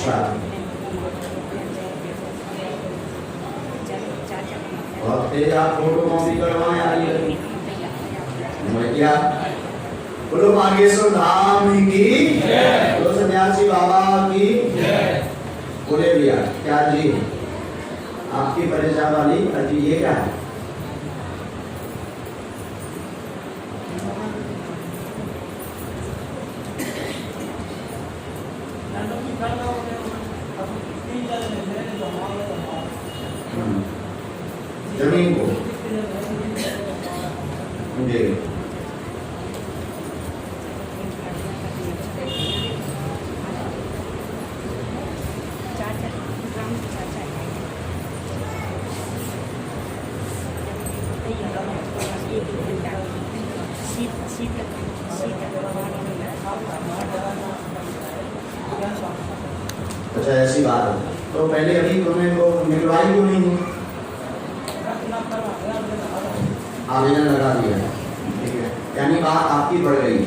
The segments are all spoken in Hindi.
अच्छा, बहुत तेज आप फोटो कॉपी करवाएं आ रही है। मैं क्या बोलो बागेश्वर धाम की जय, बोलो सन्यासी बाबा की जय। बोले भैया क्या जी आपकी परेशानी वाली अर्जी ये क्या है? जमीन को जी अच्छा ऐसी बात है तो पहले अभी तुमने वो निकलवाई क्यों नहीं? आवेदन लगा दिया है, ठीक है, यानी बात आपकी बढ़ गई।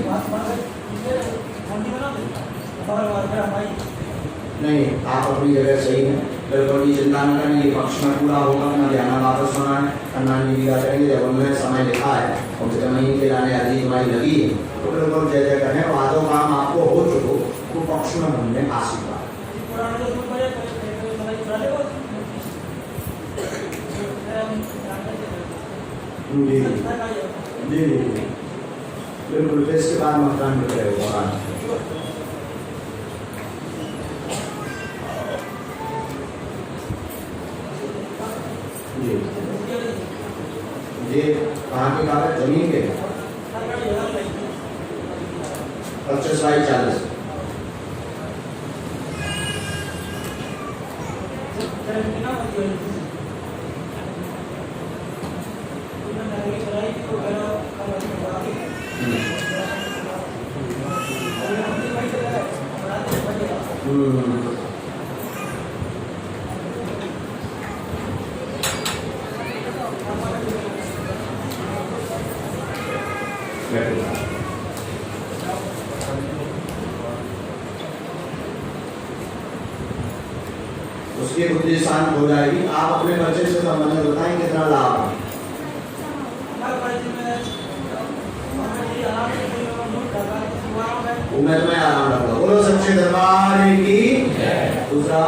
नहीं आप अपनी जगह सही है, बिल्कुल भी चिंता न करें, ये पक्ष में पूरा होगा, अपना ध्यान वापस होना है, अन्नानी विदा करेंगे। जब उन्होंने समय लिखा है और जमीन के लाने अर्जी तुम्हारी लगी है तो बिल्कुल जय जय करें, वादों काम आपको हो चुको तो पक्ष में हमने आशीर्वाद। जी जी जी बिल्कुल, फिर इसके बाद मतदान मिल जाएगा। जी ये कहाँ के कागज? जमीन के 25/40। उसकी बुद्धि शांत हो जाएगी। आप अपने बच्चे से संबंधित बताएं कितना लाभ है। उम्र में आराम रखो। बोलो सच्चे दरबार की दूसरा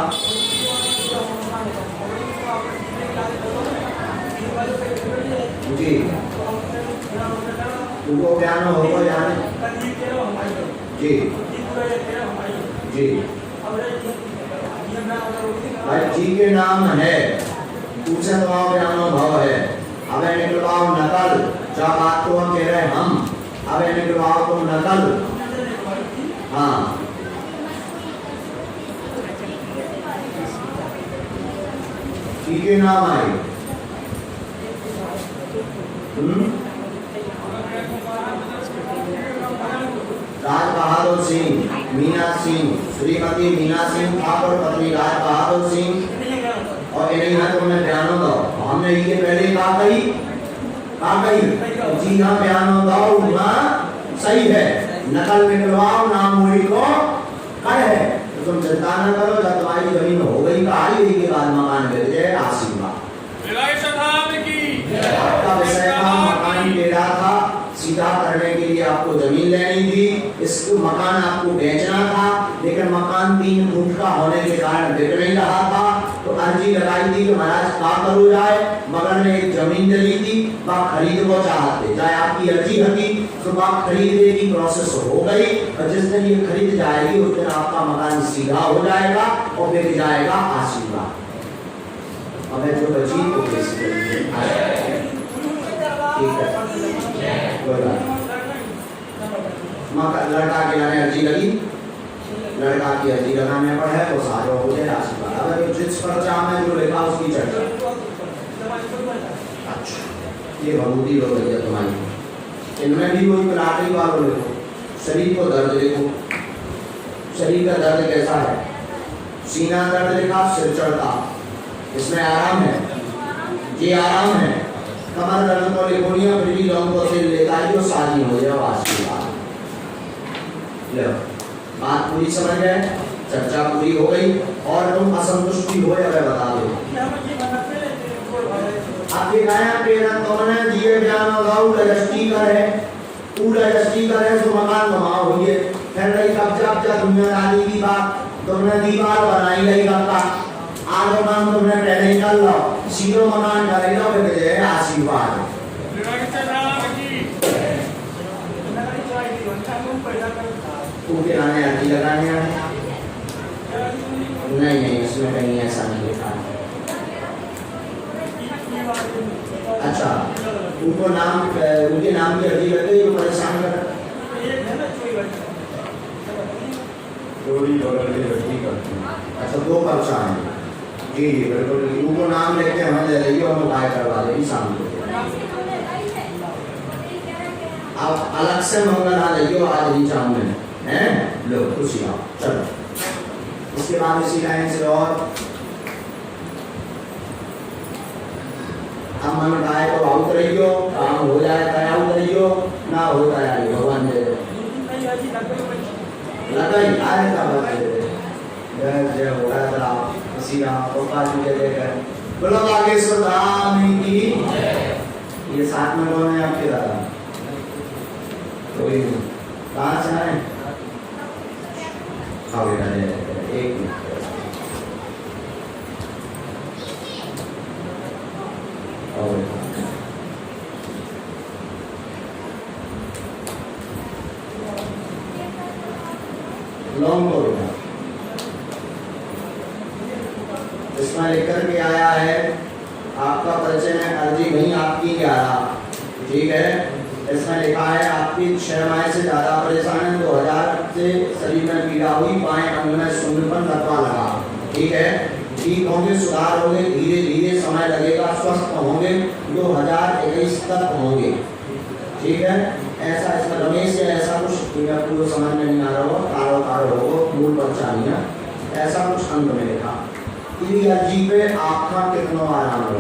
जी तुमको ज्ञान होगा जाने जी जी भाई जी के नाम है तुमसे तुम्हारा ज्ञान भाव है। अब निकलवाओ नकल, जो बात को हम कह रहे हैं हम, अब निकलवाओ तुम नकल। हाँ जी के नाम आए राज बहादुर सिंह, मीना सिंह, श्रीमती मीना सिंह ठाकुर, पत्नी राज बहादुर सिंह। और इन्हें ना तुमने बयानों दो, हमने ये पहले कहा गई जी हाँ बयानों दो हाँ सही है, नकल निकलवाओ नाम मूड़ी को कर है तो तुम चिंता न करो, जब तुम्हारी जमीन हो गई कहाई के बाद मकान मिल जाए आशीर्वाद। आपका विषय था मकान टेढ़ा था, सीधा करने के लिए आपको जमीन लेनी थी, इसको मकान आपको बेचना था, लेकिन मकान 3 फुट का होने के कारण बिक नहीं रहा था, तो अर्जी लगाई थी कि महाराज क्या करो जाए। मगर ने एक जमीन दली थी, वह खरीद को चाहते, चाहे आपकी अर्जी हकी तो वह खरीदने की प्रोसेस हो गई, और जिस दिन ये खरीद जाएगी उस दिन आपका मकान सीधा हो जाएगा और बिक जाएगा आशीर्वाद। अब जो बची तो लड़का के लाने अर्जी लगी, लड़का की अर्जी लगाने पर है तो साझा हो जाए आशीर्वाद। अब जिस पर्चा में जो लिखा उसकी चर्चा। अच्छा ये भभूति लो भैया तुम्हारी, इनमें भी कोई पलाटी वालों देखो, शरीर को दर्द देखो, शरीर का दर्द कैसा है, सीना दर्द लिखा, सिर चढ़ता, इसमें आराम है, ये आराम है। कमर दर्द को लिखोनिया फिर लोगों को तेल लेता है जो शादी हो जाए आशीर्वाद। लो बात पूरी समझ गए। चर्चा पूरी हो गई और तुम असंतुष्टि हो या बता दो। आपके गाया प्रेरण तुमने दिए ज्ञान गाऊ रजिस्ट्री करे पूरा रजिस्ट्री करे तो मकान बनाओ होइए फिर रही कब्जा दुनियादारी की बात तुमने दीवार बनाई रही का आगे काम तुमने पहले कर लो सीधो मकान करे लो फिर जय आशीर्वाद पूरे आने आती लगाने नहीं इसमें कहीं ऐसा नहीं लिखा। अच्छा उनको नाम उनके नाम की अर्जी लग गई जो परेशान कर अच्छा 2 परेशान है जी बिल्कुल उनको नाम लेके हमें ले रही और उपाय करवा देगी शाम को। आप अलग से मंगल आ जाइए आज ही शाम में हैं लो खुशी आओ चलो। इसके बाद इसी लाइन से और अब मन गाय तो आउट रहियो काम हो जाए तो आउट रहियो ना हो जाए भगवान दे लगाई आए का बात जय होगा तेरा इसी का पापा जी दे कर बोलो बागेश्वर धाम की ये साथ में कौन है आपके दादा कोई कहाँ से आए हाँ बेटा एक मिनट लॉन्ग को बेटा इसमें लेकर के आया है आपका परिचय में अर्जी नहीं आपकी 11 ठीक है। इसमें लिखा है आपकी 6 माह से ज्यादा परेशान है 2000 से शरीर में पीड़ा हुई बाएं अंग में शून्यपन लटवा लगा ठीक है। ठीक होंगे सुधार होंगे धीरे धीरे समय लगेगा स्वस्थ होंगे 2021 तक होंगे ठीक है। ऐसा इसमें रमेश या ऐसा कुछ पूरा समझ में नहीं आ रहा हो कारो हो मूल परेशानियां ऐसा कुछ अंत में लिखा। इसी अर्जी पे आपका कितना आराम हो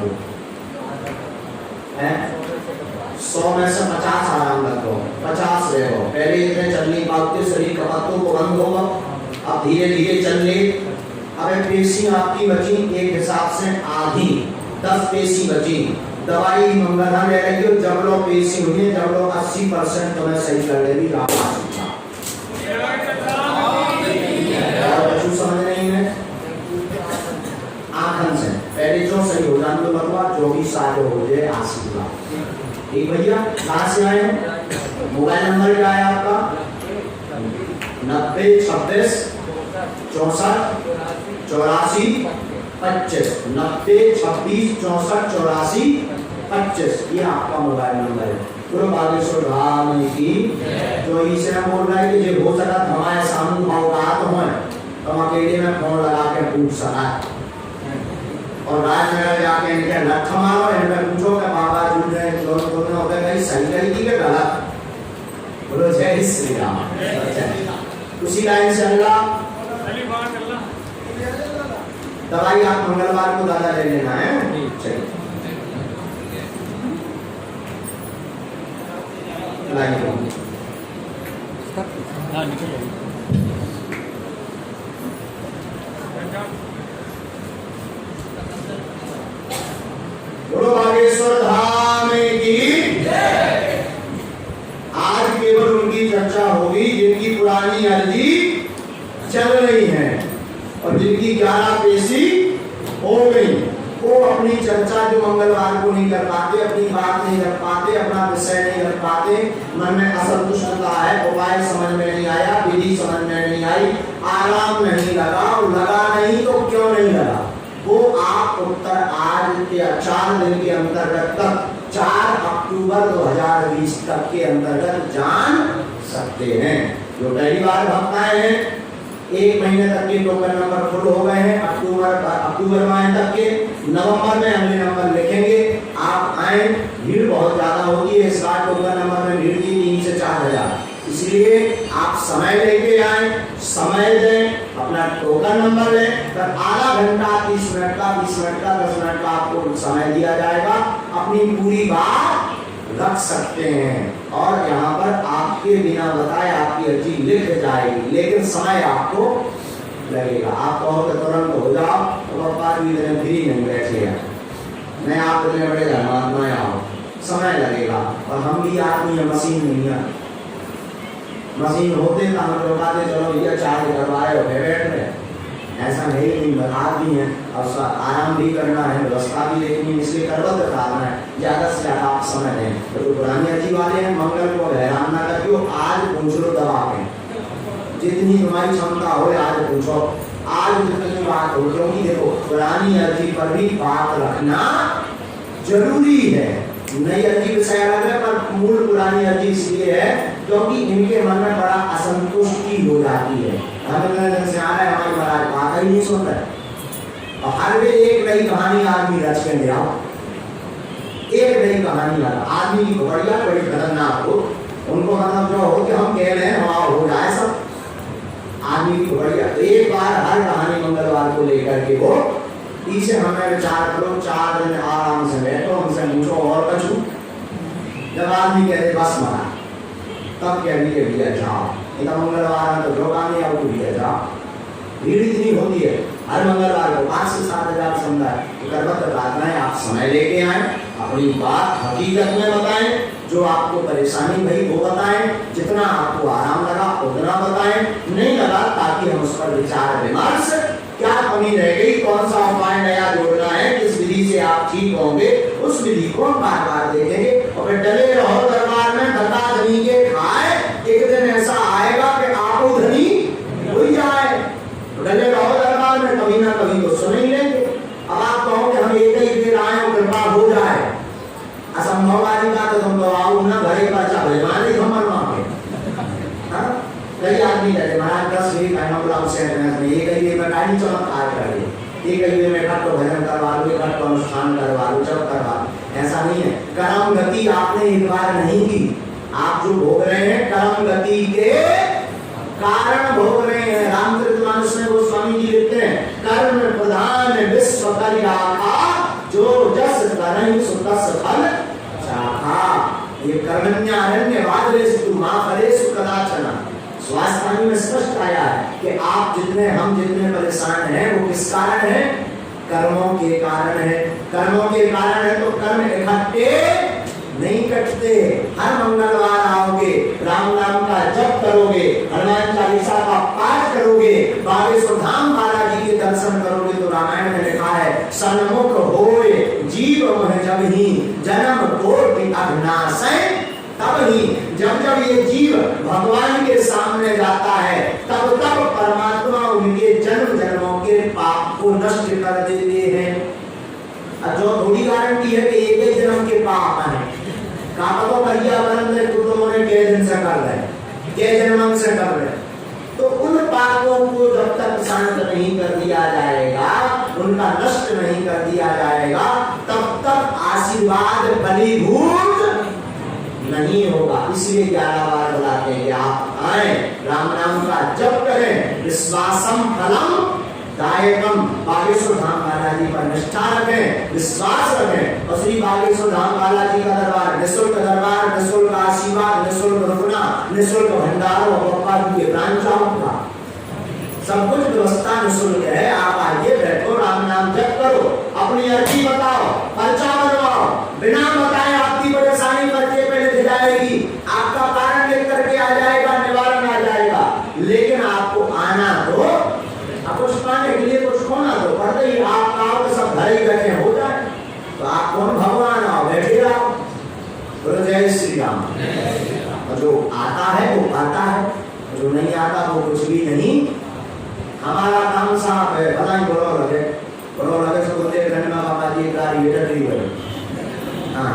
है 100 में से 50 आराम रखो 50 रहो। पहले इतने चल नहीं पाते शरीर कपत्तों को बंद होगा अब धीरे धीरे चलने अब पेशी आपकी बची एक हिसाब से आधी 10 पेशी बची दवाई मंगलधाम ले रही हो जब लोग पेशी हुई जब लोग 80% तुम्हें सही कर लेगी समझ नहीं है आखन से पहले जो सही हो जाए तो बतवा जो भी सारे हो जाए आशीर्वाद ठीक भैया। कहाँ से आए मोबाइल नंबर क्या है आपका 90 26 64 84 25 90 26 64 84 25 ये आपका मोबाइल नंबर है। गुरु बागेश्वर धाम की जो इसे हम बोल रहे हैं कि हो सका हमारे सामने भावगात हो तो अकेले में फोन लगा के पूछ सका और रात में जाके इनके लठ मारो इनमें पूछो कि बाबा जी ने दोनों हो गए सही करेगी कि गलत बोलो जय श्री राम। उसी लाइन से अल्लाह दवाई आप मंगलवार को दादा ले लेना है चलिए बोलो बागेश्वर धाम की आज केवल उनकी चर्चा होगी जिनकी पुरानी अर्जी चल रही है और जिनकी 11 पेशी हो गई वो अपनी चर्चा जो मंगलवार को नहीं कर पाते अपनी बात नहीं कर पाते अपना विषय नहीं कर पाते मन में असंतुष्टता है उपाय समझ में नहीं आया विधि समझ में नहीं आई आराम नहीं लगा लगा नहीं तो क्यों नहीं लगा वो आप उत्तर आज के 4 दिन के अंतर्गत तक 4 अक्टूबर 2020 तक के अंतर्गत जान सकते हैं। जो पहली बार भक्त आए हैं 1 महीने तक के टोकन नंबर फुल हो गए हैं अक्टूबर माह तक के नवंबर में अगले नंबर लिखेंगे आप आए भीड़ बहुत ज्यादा होगी इस बार टोकन नंबर में भीड़ की 3 से 4 हजार इसलिए आप समय लेके आए समय दें अपना टोकन नंबर लें फिर आधा घंटा 30 मिनट का 20 मिनट का 10 मिनट का आपको समय दिया जाएगा अपनी पूरी बात रख सकते हैं और यहाँ पर आपके बिना बताए आपकी अर्जी लिख जाएगी लेकिन समय आपको लगेगा। आप कहो तो तुरंत हो जाओ तो पप्पा जी इतने फ्री नहीं बैठे हैं, मैं आप इतने बड़े धर्मात्मा आओ, समय लगेगा। और हम भी आदमी है, मशीन नहीं है। मशीन होते तो हम लोग आते चलो भैया चार्ज करवाए हो बैठ रहे, ऐसा नहीं। आदमी है और आराम भी करना है, व्यवस्था भी देखनी, इसलिए करवत करना है, ज्यादा से ज्यादा आप समय दें। तो पुरानी अजी वाले हैं, मंगल को हैरान ना करियो, आज पूछ लो दवा के, जितनी तुम्हारी क्षमता हो आज पूछो, आज जितनी बात हो, क्योंकि देखो पुरानी अर्जी पर भी बात रखना जरूरी है। नई अर्जी विषय अलग है, पर मूल पुरानी अर्जी इसलिए है क्योंकि इनके मन में बड़ा असंतुष्टि हो जाती है। हमें से आ रहा है हमारी महाराज बात ही नहीं सुन रहे, और हर वे एक नई कहानी आदमी रच के ले आओ, एक नई कहानी लाओ। आदमी की बढ़िया बड़ी खतरनाक हो, उनको मतलब जो हो कि हम कह रहे हैं वहाँ हो जाए सब। आदमी की बढ़िया एक बार हर कहानी मंगलवार को लेकर के वो इसे हमें विचार करो, 4 दिन आराम से बैठो, हमसे पूछो और कछू। जब आदमी कहते बस मारा, तब कह दिए भैया जाओ, इतना मंगलवार तो जो काम नहीं आपको भैया जाओ। भीड़ इतनी होती है हर मंगलवार को 5 से 7 हजार समुदाय, तो करवत प्रार्थनाएं आप समय लेके आए, अपनी बात हकीकत में बताएं, जो आपको परेशानी भई वो बताएं, जितना आपको आराम लगा उतना बताएं, नहीं लगा ताकि हम उस पर विचार विमर्श, क्या कमी रह गई, कौन सा उपाय नया जोड़ना है, किस विधि से आप ठीक होंगे, उस विधि को हम बार बार देखेंगे। और फिर डले रहो दरबार में धक्का धनी के खाए, एक दिन ऐसा आएगा कि आपको धनी हो जाए। डले रहो दरबार में, कभी ना कभी तो सुन ही लेंगे। अब आप कहो कि हम एक ही देर आए और कृपा हो जाए, असंभव वाली बात है, तुम तो आओ ना घरे पर चाहे मारे हम मनवाओगे। कई आदमी कहते महाराज 10 वीक आई नो ब्लाउज से एक ही में टाइम चमत्कार कर दे, एक ही में खट तो भजन करवा लो, खट तो अनुष्ठान करवा लो, जब करवा लो। ऐसा नहीं है। कर्म गति आपने एक बार नहीं की, आप जो भोग रहे हैं कर्म गति के कारण भोग रहे हैं। रामचरितमानस में गोस्वामी जी लिखते हैं, कर्म प्रधान विश्व कल्याणा, जो जस करहि सो तस फल चाखा। ये कर्मण्यरण्यवाद रेस्तु मा फलेषु कदाचन। स्वास्थ्य में स्पष्ट आया है कि आप जितने हम जितने परेशान हैं वो किस कारण है? कर्मों के कारण है। कर्मों के कारण है तो कर्म इकट्ठे नहीं कटते। हर मंगलवार आओगे, राम नाम का जप करोगे, हनुमान चालीसा का पाठ करोगे, बागेश्वर धाम बालाजी के दर्शन करोगे, तो रामायण में लिखा है सन्मुख होए जीव मोह जब ही जन्म कोटि अघनाशय। तब ही जब जब ये जीव भगवान के सामने जाता है तब तब परमात्मा उनके जन्म जन्मों के पाप को नष्ट कर देते हैं। जो थोड़ी गारंटी है कि एक ही जन्म के पाप हैं, कापतो पर्यावरण में कुटुंबों ने कई दिन से कर रहे, कई जन्मों से कर रहे, तो उन पापों को जब तक शांत नहीं कर दिया जाएगा, उनका नष्ट नहीं कर दिया जाएगा, तब तक आशीर्वाद फलीभूत नहीं होगा। इसलिए 11 बार बुलाते हैं कि आप आए, राम नाम का जप करें, विश्वासम फलम दायकम। बागेश्वर धाम बालाजी पर निष्ठा रखें, विश्वास रखें, और श्री बागेश्वर धाम बालाजी का दरबार निःशुल्क दरबार, निःशुल्क आशीर्वाद, निःशुल्क रुकना, निःशुल्क भंडार और पप्पा जी के प्रांचाओं का सब कुछ व्यवस्था निःशुल्क है। आप आइए, बैठो, राम नाम जप करो, अपनी अर्जी बताओ, पर्चा बनवाओ, बिना बताए आपकी परेशानी पर्चे पे लिख जाएगी, आपका कारण लिख करके आ जाएगा, निवारण आ जाएगा। लेकिन आपको आना तो, आपको पाने के लिए कुछ खोना तो पड़ता ही, आप आओ तो सब घर ही बैठे हो जाए, तो आप कौन भगवान आओ, बैठे रहो। बोलो जय श्री राम। और जो आता है वो पाता है, जो नहीं आता वो कुछ भी नहीं। हमारा काम साफ है, पता नहीं बोलो लगे से बोलते घंटा बाबा जी गाड़ी बेटा नहीं बने। हाँ,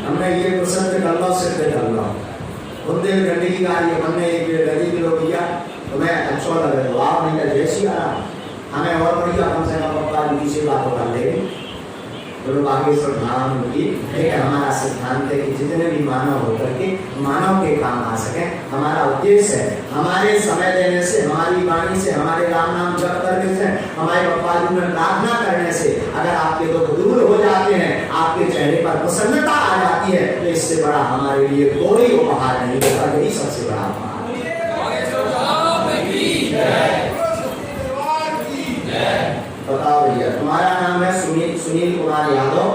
हमने ये प्रसन्न कर लो, सिद्ध कर लो, बोलते घंटे की गाड़ी है, हमने 1 किलो दिया तो मैं अच्छा लगे तो आप नहीं कर जैसी आ हमें और बढ़िया कम से कम पप्पा जी से बात कर लेंगे। बोलो बागेश्वर धाम की एक हमारा सिद्धांत है कि जितने भी मानव होकर के मानव के काम आ सके, हमारा उद्देश्य है। हमारे समय देने से, हमारी वाणी से, हमारे राम नाम जप करने से, हमारे पप्पा जी में प्रार्थना करने से अगर आपके दुख दूर हो जाते हैं, आपके चेहरे पर प्रसन्नता आ जाती है, तो इससे बड़ा हमारे लिए कोई उपहार नहीं होगा। यही सबसे बड़ा उपहार। सुनील कुमार यादव,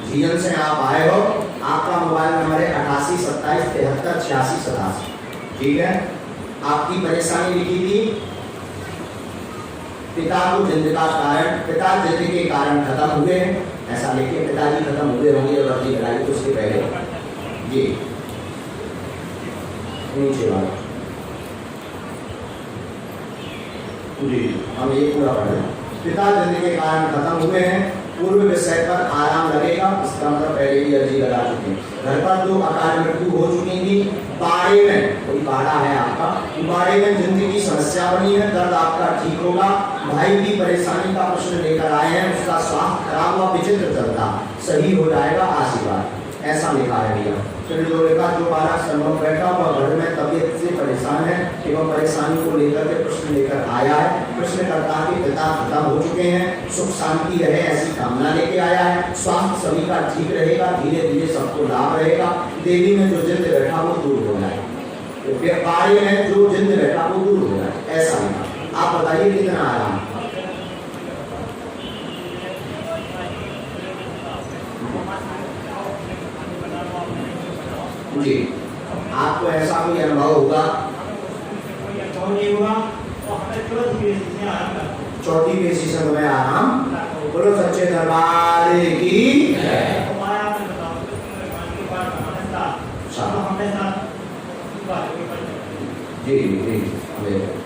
जीएन से आप आए हो। आपका मोबाइल नंबर है 88 27 73 86 87। ठीक है, आपकी परेशानी लिखी थी पिता को जिंद का कारण, पिता जिंद के कारण खत्म हुए हैं, ऐसा लिखिए। पिताजी खत्म हुए होंगे और अर्जी कराई तो उसके पहले जी नीचे वाला जी हम ये पूरा पढ़े। पिता जिंद के कारण खत्म हुए हैं, पूर्व विषय पर आराम लगेगा, इसका मतलब पहले ही अर्जी लगा चुके हैं। घर पर 2 अकाल मृत्यु हो चुकी थी। बाड़े में कोई बाड़ा है आपका, बाड़े में जिंदगी की समस्या बनी है, दर्द आपका ठीक होगा। भाई की परेशानी का प्रश्न लेकर आए हैं, उसका स्वास्थ्य खराब हुआ, विचित्र चलता, सही हो जाएगा, आशीर्वाद, ऐसा लिखा है भैया। फिर जो लिखा, जो बालक संभव बैठा हुआ घर में तबियत से परेशान है एवं परेशानी को लेकर के प्रश्न लेकर आया है, प्रश्नकर्ता के पिता खत्म हो चुके हैं, सुख शांति रहे ऐसी कामना लेके आया है, स्वास्थ्य सभी का ठीक रहेगा, धीरे धीरे सबको लाभ रहेगा। देवी में जो जिंद बैठा वो दूर हो जाए, व्यापारी में जो जिंद बैठा वो दूर हो जाए, ऐसा लिखा। आप बताइए कितना आराम। जी आपको ऐसा कोई अनुभव होगा? चौथी पोजीशन में आराम। बोलो सच्चे दरबार की। जी जी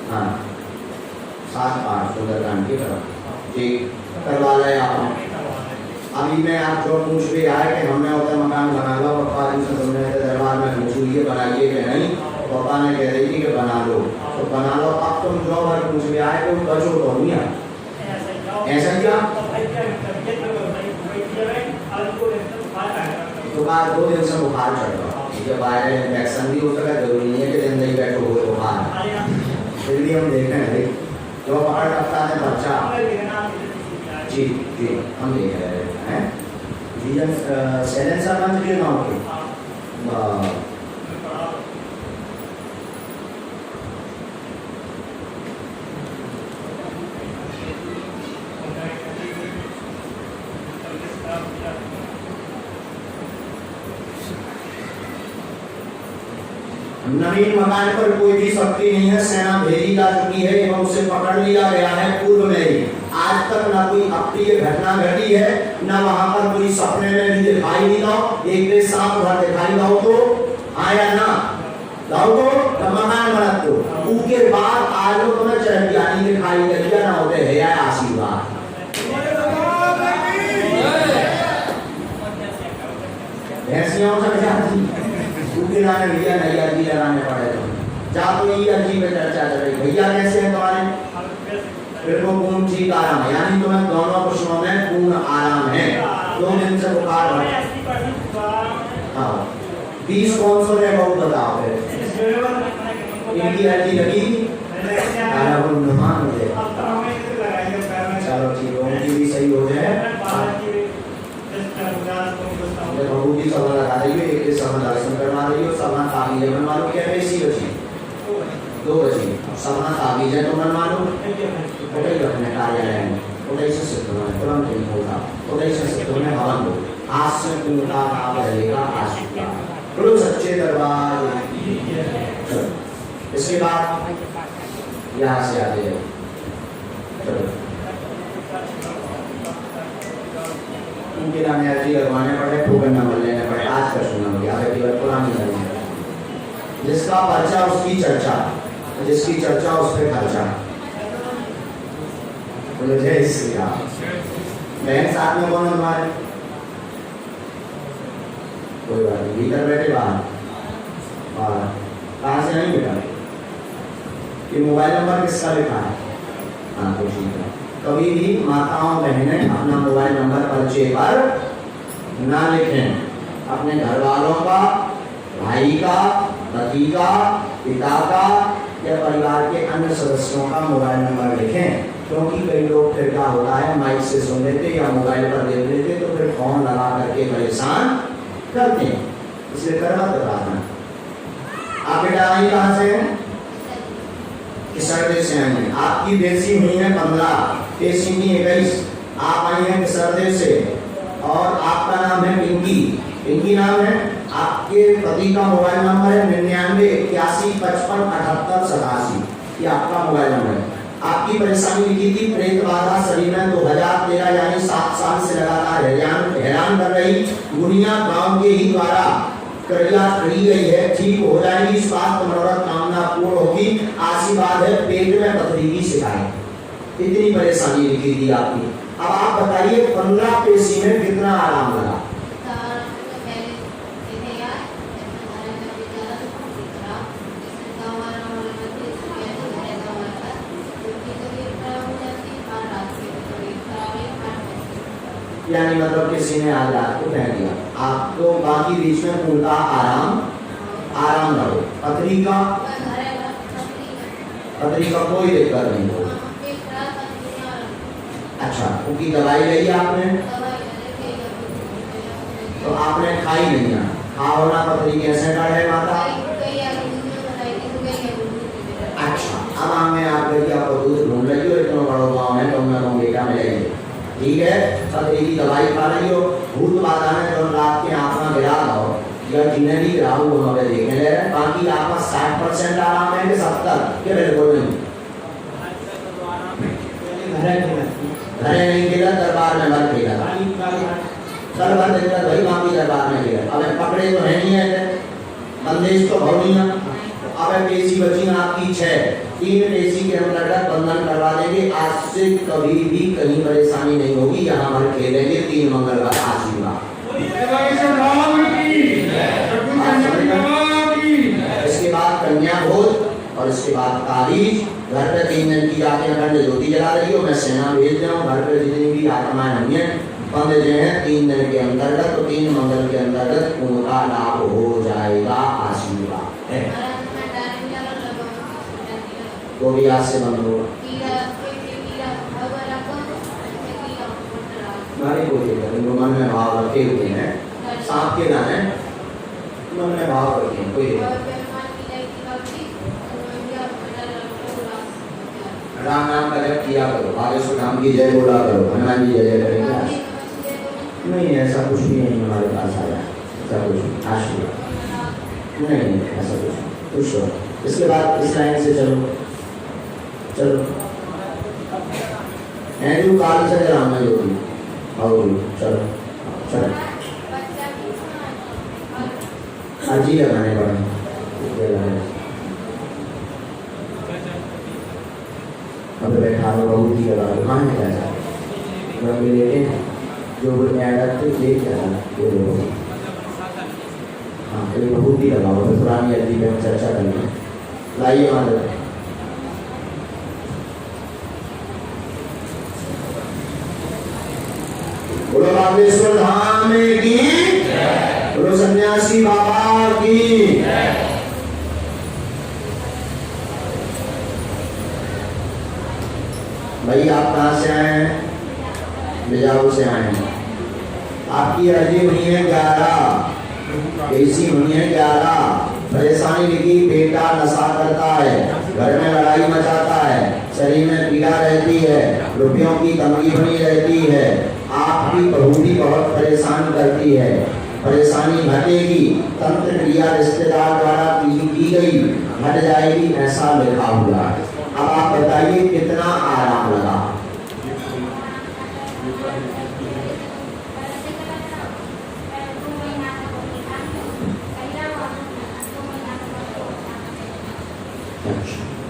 हाँ 7 8 सुंदरकांड की तरफ जी करवा रहे आप। अभी मैं आप जो पूछ भी आए कि हमने उधर मकान बना लो, पप्पा जी से तुमने दरबार में पूछिए बनाइए कि नहीं, पापा ने कह रही थी कि बना लो, तो बना लो। अब तुम जो बार पूछ भी आए तो बचो तो नहीं है, ऐसा क्या? तो बाद 2 दिन से बुखार चढ़ रहा, जब वायरल इन्फेक्शन भी हो सका, जरूरी नहीं है कि दिन नहीं बैठो हो बुखार, फिर भी हम देख रहे हैं जो पकड़ रखता है बच्चा। जी जी हम देख रहे हैं जीजन सैलन सरपंच के गाँव के नवीन मकान पर कोई भी शक्ति नहीं है, सेना भेजी जा चुकी है एवं उसे पकड़ लिया गया है पूर्व में ही। आज तक न कोई अप्रिय घटना घटी है, न वहां पर कोई सपने में भी दिखाई नहीं दो। एक दिन सांप घर दिखाई दो तो आया ना लाओ तो मकान बनत तो उसके बाद आज लोग तुम्हें चढ़ जानी दिखाई दिया ना होते है या आशीर्वाद। भैंसियों से जाती उनके नाम भैया नई अर्जी लगाने पड़े तो जा तो ये अर्जी पे चर्चा चल रही। भैया कैसे हैं तुम्हारे? फिर वो पूर्ण ठीक आराम है, यानी तुम्हें दोनों प्रश्नों में पूर्ण आराम है। 2 दिन से बुखार हाँ 20 कौन सौ है बहुत बताओ फिर। इनकी अर्जी लगी चलो ठीक है, उनकी भी सही हो जाए। भगवती सभा लगा रही है, एक सभा दर्शन करवा रही है, सभा काबिज है बनवा लो। क्या बेसी बची 2 बची सभा काबिज है तो बनवा लो। होटल अपने कार्यालय में होटल से सिद्ध होना तुरंत नहीं होगा, होटल से सिद्ध होने हवन हो आज से पूर्णता भाव रहेगा आशीर्वाद। बोलो सच्चे दरबार। इसके बाद यहाँ से आगे चलो उनके नाम अर्जी लगवाने पड़े, टोकन नंबर लेने पड़े। आज का सुना हो गया, केवल पुरानी लगवानी। जिसका पर्चा उसकी चर्चा, जिसकी चर्चा उस पर खर्चा। बोलो जय श्री राम। बहन साथ में कौन हमारे? कोई बात नहीं, भीतर बैठे बाहर। कहाँ से नहीं बेटा? ये मोबाइल नंबर किसका लिखा है? हाँ तो ठीक है। कभी भी माताओं बहनें अपना मोबाइल नंबर पर्चे पर ना लिखें। अपने घर वालों का, भाई का, पति का, पिता का या परिवार के अन्य सदस्यों का मोबाइल नंबर लिखें, क्योंकि कई लोग फिर क्या होता है माइक से सुन लेते या मोबाइल पर देख लेते तो फिर फोन लगा करके परेशान करते हैं, इसलिए करवा तो प्रार्थना। आप बेटा आई कहाँ से हैं? किसरदे से आई हैं। आपकी बेसी हुई है 15, तेसी की 21। आप आई हैं किसरदे से। और आपका नाम है पिंकी, पिंकी नाम है। आपके पति का मोबाइल नंबर है 9981557887, ये आपका मोबाइल नंबर है। आपकी परेशानी लिखी थी प्रेत बाधा शरीर में 2013 यानी 7 साल से लगातार हैरान कर रही। गुड़िया गांव के ही द्वारा क्रिया करी गई है, ठीक हो जाएगी, स्वास्थ्य मनोरथ कामना पूर्ण होगी, आशीर्वाद है। पेट में पथरी की शिकायत, इतनी परेशानी लिखी थी आपकी। अब आप बताइए 15 पेशी में कितना आराम लगा? यानी मतलब किसी ने आज रात को कह दिया आपको, बाकी बीच में पूरा आराम रहो। पथरी का कोई दिक्कत नहीं हो। अच्छा, उनकी दवाई ली आपने? तो आपने खाई नहीं है? खाओ ना, पथरी कैसे डर है माता? अच्छा, अब हमें आप लड़की आपको दूध ढूंढ रही हो, इतना बड़ा गाँव है तो मैं बेटा मिलेंगे, ठीक है। पथरी की दवाई खा रही हो, भूत बाधा में तो रात के आँख में गिरा दो या जिन्हें भी गिरा वो हमें देखने ले रहे। बाकी आपका 60% आराम है कि 70? क्या बिल्कुल नहीं, घरे नहीं खेला, दरबार में मत खेला, चल बात देखता भाई बाकी दरबार में खेला। अब पकड़े तो है नहीं है, बंदेज तो हो नहीं है। अब पेशी बची आपकी 6, 3 पेशी के अंतर्गत बंधन करवा देंगे। आज से कभी भी कहीं परेशानी नहीं होगी, यहाँ पर खेलेंगे 3 मंगल का आशीर्वाद। इसके बाद कन्या भोज और इसके बाद कालीज। घर पे 3 दिन की जाके अखंड ज्योति जला रही हो, मैं सेना भेज रहा हूँ। घर पे जितनी भी आत्माएं होंगी बंद जो है 3 दिन के अंतर्गत, तो 3 मंगल के अंतर्गत उनका लाभ हो जाएगा, आशीर्वाद है। वो भी आज से बंद होगा। हमारे को मन में भाव रखे हुए हैं, सांप के दाने मन में भाव रखे हैं, कोई राम नाम का जप किया करो, बागेश्वर धाम की जय बोला करो, हनुमान जी जय करेंगे। नहीं, ऐसा कुछ भी नहीं हमारे पास आया, ऐसा कुछ आशीर्वाद नहीं, ऐसा कुछ हो। इसके बाद इस लाइन से चलो एंड्रू काल से राम में जोड़ी और चलो अजी लगाने पड़े। अब बैठा लो, बहुत ही लगा लो, कहाँ है क्या लेके जो ले हाँ, तो बहुत ही लगाओ, तो पुरानी अजी पे हम चर्चा करेंगे। लाइए हमारे बोलो बागेश्वर धाम की, बोलो सन्यासी बाबा की। भाई आप कहाँ से आए हैं? बिजाऊ से आए हैं। आपकी अर्जी हुई है 11, ऐसी हुई है 11। परेशानी लिखी, बेटा नशा करता है, घर में लड़ाई मचाता है, शरीर में पीड़ा रहती है, रुपयों की तंगी बनी रहती है, आपकी बहू भी बहुत परेशान करती है। परेशानी घटेगी, तंत्र क्रिया रिश्तेदार द्वारा की गई हट जाएगी, ऐसा लिखा हुआ है। अब आप बताइए कितना आराम लगा?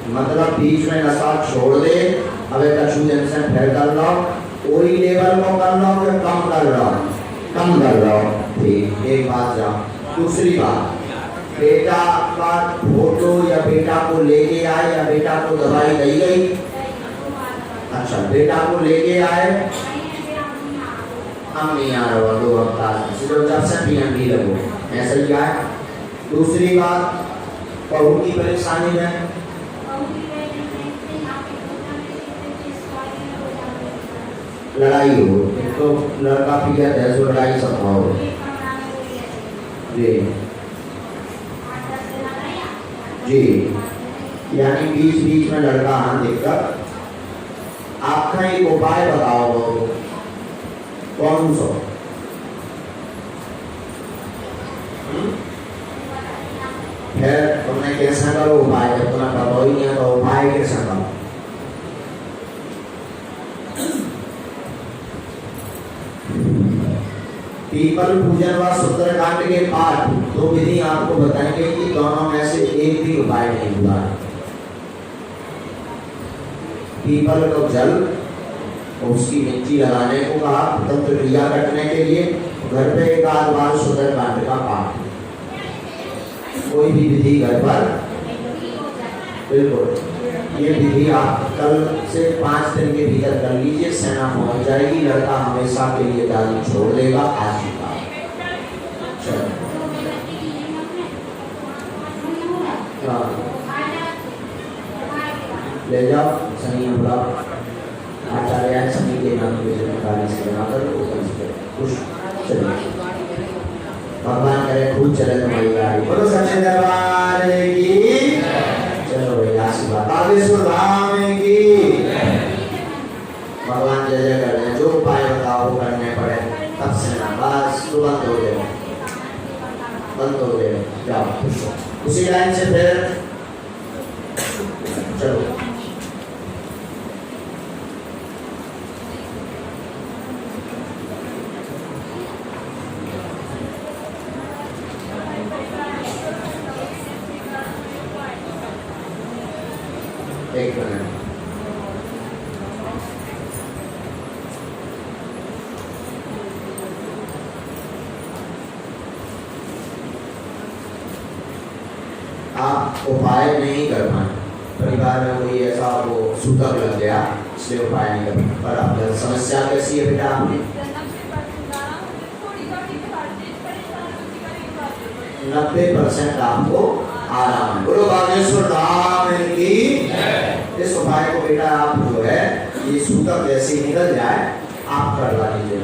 मतलब बीच में नशा छोड़ दे, अब कछु दिन से फिर कर लो, कोई लेवल को कर लो कि कम कर लो, ठीक। एक बात जाओ। दूसरी बात, बेटा का फोटो या बेटा को लेके आए या बेटा को दवाई दी गई? अच्छा, बेटा को लेके आए, हम नहीं आ रहे हो 2 हफ्ता से, जब से पी लगो ऐसा ही आए। दूसरी बात, बहू की परेशानी है, लड़ाई हो, तो लड़का पिया है तो लड़ाई सब हो जी, यानी बीच में लड़का आना दिक्कत। आपका एक उपाय बताओ, कौन सा? फिर तुमने कैसा करो उपाय, जब तुम्हें पता ही नहीं है तो उपाय कैसा करो। पीपल पूजन व सुंदरकांड के पाठ दो विधि आपको बताएंगे कि दोनों में से एक भी उपाय नहीं हुआ। पीपल को जल और उसकी मिट्टी लगाने को कहा तंत्र क्रिया करने के लिए। घर पे एक आध बार सुंदरकांड का पाठ, कोई भी विधि घर पर बिल्कुल। ये विधि आप कल से 5 दिन के भीतर कर लीजिए, सेना पहुंच जाएगी, लड़का हमेशा के लिए दादी छोड़ देगा। आशीर्वाद ले जाओ शनि बुलाओ, आचार्य शनि के नाम की जिम्मेदारी से बनाकर भगवान करे खूब चले तुम्हारी गाड़ी। बोलो सच्चे दरबार की। चलो भाई आशीर्वाद बागेश्वर धाम की। भगवान जय जय कर रहे, जो उपाय बताओ करने पड़े तब से ना बस तो बंद हो गए, बंद हो गए। जाओ उसी लाइन से फिर चलो। एक मिनट, आप उपाय नहीं कर पाए, परिवार में कोई ऐसा वो सूतक लग गया इसलिए उपाय नहीं कर पाए। पर अब समस्या कैसी है बेटा आपने? 90% आपको आराम है। बोलो बागेश्वर धाम की। इस उपाय को बेटा आप जो है ये सूतक जैसे ही निकल जाए आप करवा लीजिए।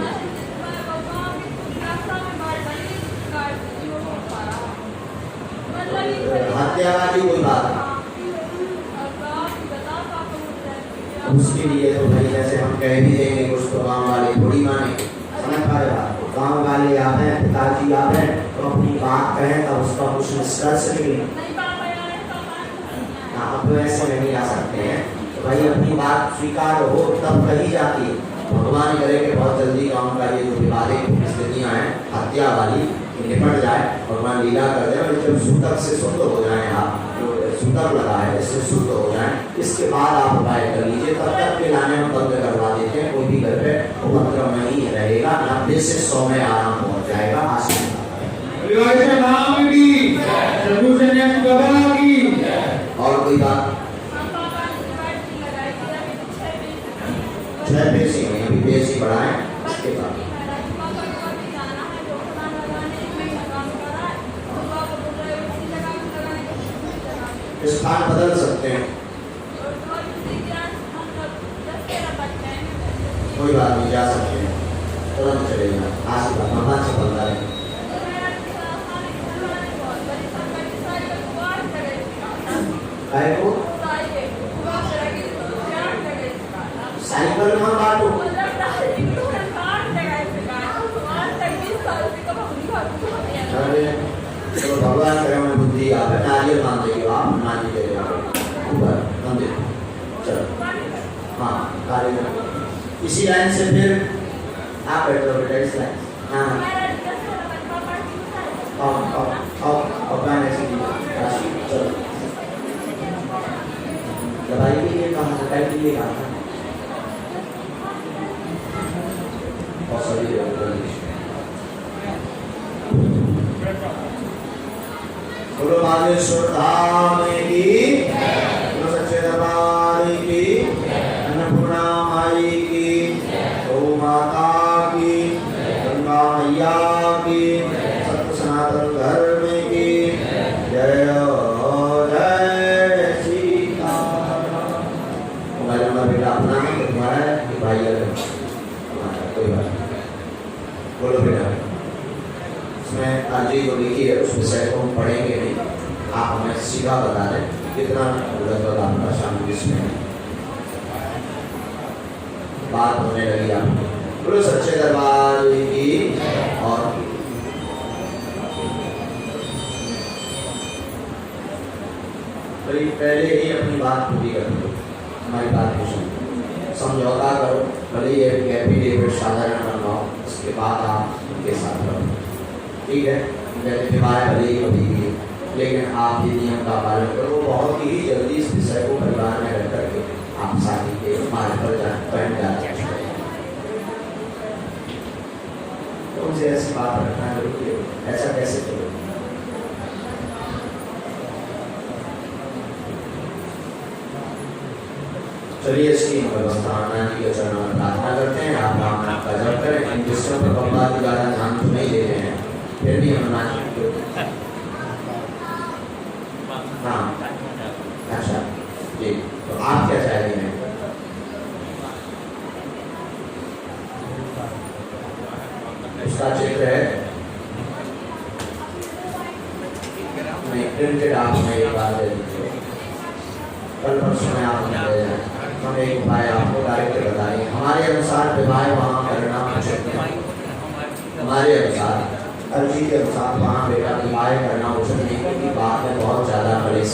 हत्या वाली कोई बात उसके लिए तो भाई जैसे हम कह भी देंगे कुछ तो गाँव वाले थोड़ी माने, समझ पा रहे आप? गाँव वाले आप हैं, पिताजी आप हैं, तो अपनी बात कहें तो उसका कुछ निष्कर्ष निकले। आप ऐसे नहीं आ सकते हैं, तो भाई अपनी बात स्वीकार हो तब कही जाती है। भगवान करे कि बहुत जल्दी गाँव का ये जो विवादित स्थितियाँ हैं हत्या वाली निपट जाए, भगवान लीला कर दे। और जब सूतक से शुद्ध हो जाए, आप जो सूतक लगा है इससे शुद्ध हो जाए, इसके बाद आप उपाय कर लीजिए। तब तक के लाने में बंद करवा देते हैं, कोई भी घर पे उपद्रव नहीं रहेगा, 90 से 100 में आराम पहुंच जाएगा। आशीर्वाद और कोई बात? 6 पेशी नहीं, अभी पेशी बढ़ाएं इसके बाद स्थान बदल सकते हैं, कोई बात नहीं, जा सकते हैं, तुरंत चले जाए। आशीर्वाद भगवान से बंधा है। को साइकिल में बांटो, तो भगवान करे में बुद्धि आप नारियल मान देगी, आप नानी दे ऊपर मंदिर। चलो हाँ कार्य इसी लाइन से फिर आप बैठ लो बेटा इस लाइन। हाँ चलो दवाई के लिए कहा दवाई के लिए कहा और सभी बोलो बागेश्वर धाम की, बोलो सच्चे दरबार की, अन्नपूर्णा माई की, गौ माता की, गंगा मैया की, सत्य सनातन धर्म की जय जय सीताराम। मोबाइल नंबर बेटा अपना है तुम्हारा है कि भाई कोई बात नहीं, बोलो बेटा। इसमें अर्जी जो लिखी है उस विषय को हम पढ़ेंगे नहीं, आप हमें सीधा बता दें कितना लगभग आपका शामिल इसमें बात होने लगी आपको। बोलो सच्चे दरबार की। और भाई पहले ही अपनी बात पूरी कर दो, हमारी बात को सुनो, समझौता करो, भले ये एफिडेविट साधारण बनवाओ, उसके बाद आप उनके साथ रहो, ठीक है। विवाह भले ही कभी भी, लेकिन आप ये नियम का पालन करो। बहुत ही जल्दी इस विषय को परिवार में रख करके आप शादी के मार्ग पर जाते हैं। तो उनसे ऐसी बात रखना जरूरी है, ऐसा कैसे करो। चलिए इसकी व्यवस्था जी के चरणों में प्रार्थना करते हैं। आप राम नाम का जप करें। इन विषयों पर बाबा जी ज़्यादा ध्यान तो नहीं देते हैं, फिर भी हम हाँ अच्छा जी। तो आप क्या चाह रहे हैं? उसका चित्र है नहीं प्रिंटेड, आप हमें एक बार दे दीजिए, कल परसों में आप हमें दे जाए। हम एक उपाय आपको डायरेक्ट बताएंगे। हमारे अनुसार विवाह वहाँ करना उचित नहीं, हमारे अनुसार अर्जी के अनुसार वहाँ बेटा विवाह करना उचित नहीं, क्योंकि बाद में बहुत ज़्यादा कलेश।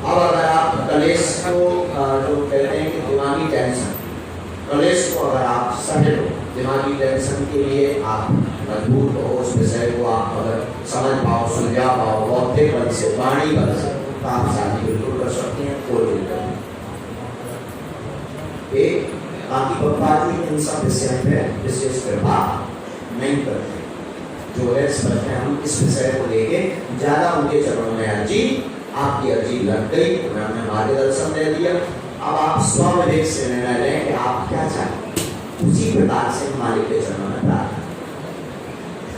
अब अगर आप कलेश को जो कहते हैं कि दिमागी टेंशन, कलेश को अगर आप सहे लो, दिमागी टेंशन के लिए आप मजबूत हो, उस विषय को आप अगर समझ पाओ, सुलझा पाओ बौद्धिक बल से, वाणी बल से, तो आप शादी बिल्कुल कर सकते हैं, कोई दिक्कत नहीं। एक बाकी पप्पा जी इन सब विषय में विशेष कृपा नहीं करते, जो है स्पष्ट है। हम इस विषय को लेके ज्यादा उनके चरणों में अर्जी, आपकी अर्जी लग गई, उन्होंने मार्गदर्शन दे दिया। अब आप स्वविवेक से निर्णय लें कि आप क्या चाहते, उसी प्रकार से मालिक के चरणों में प्रार्थना।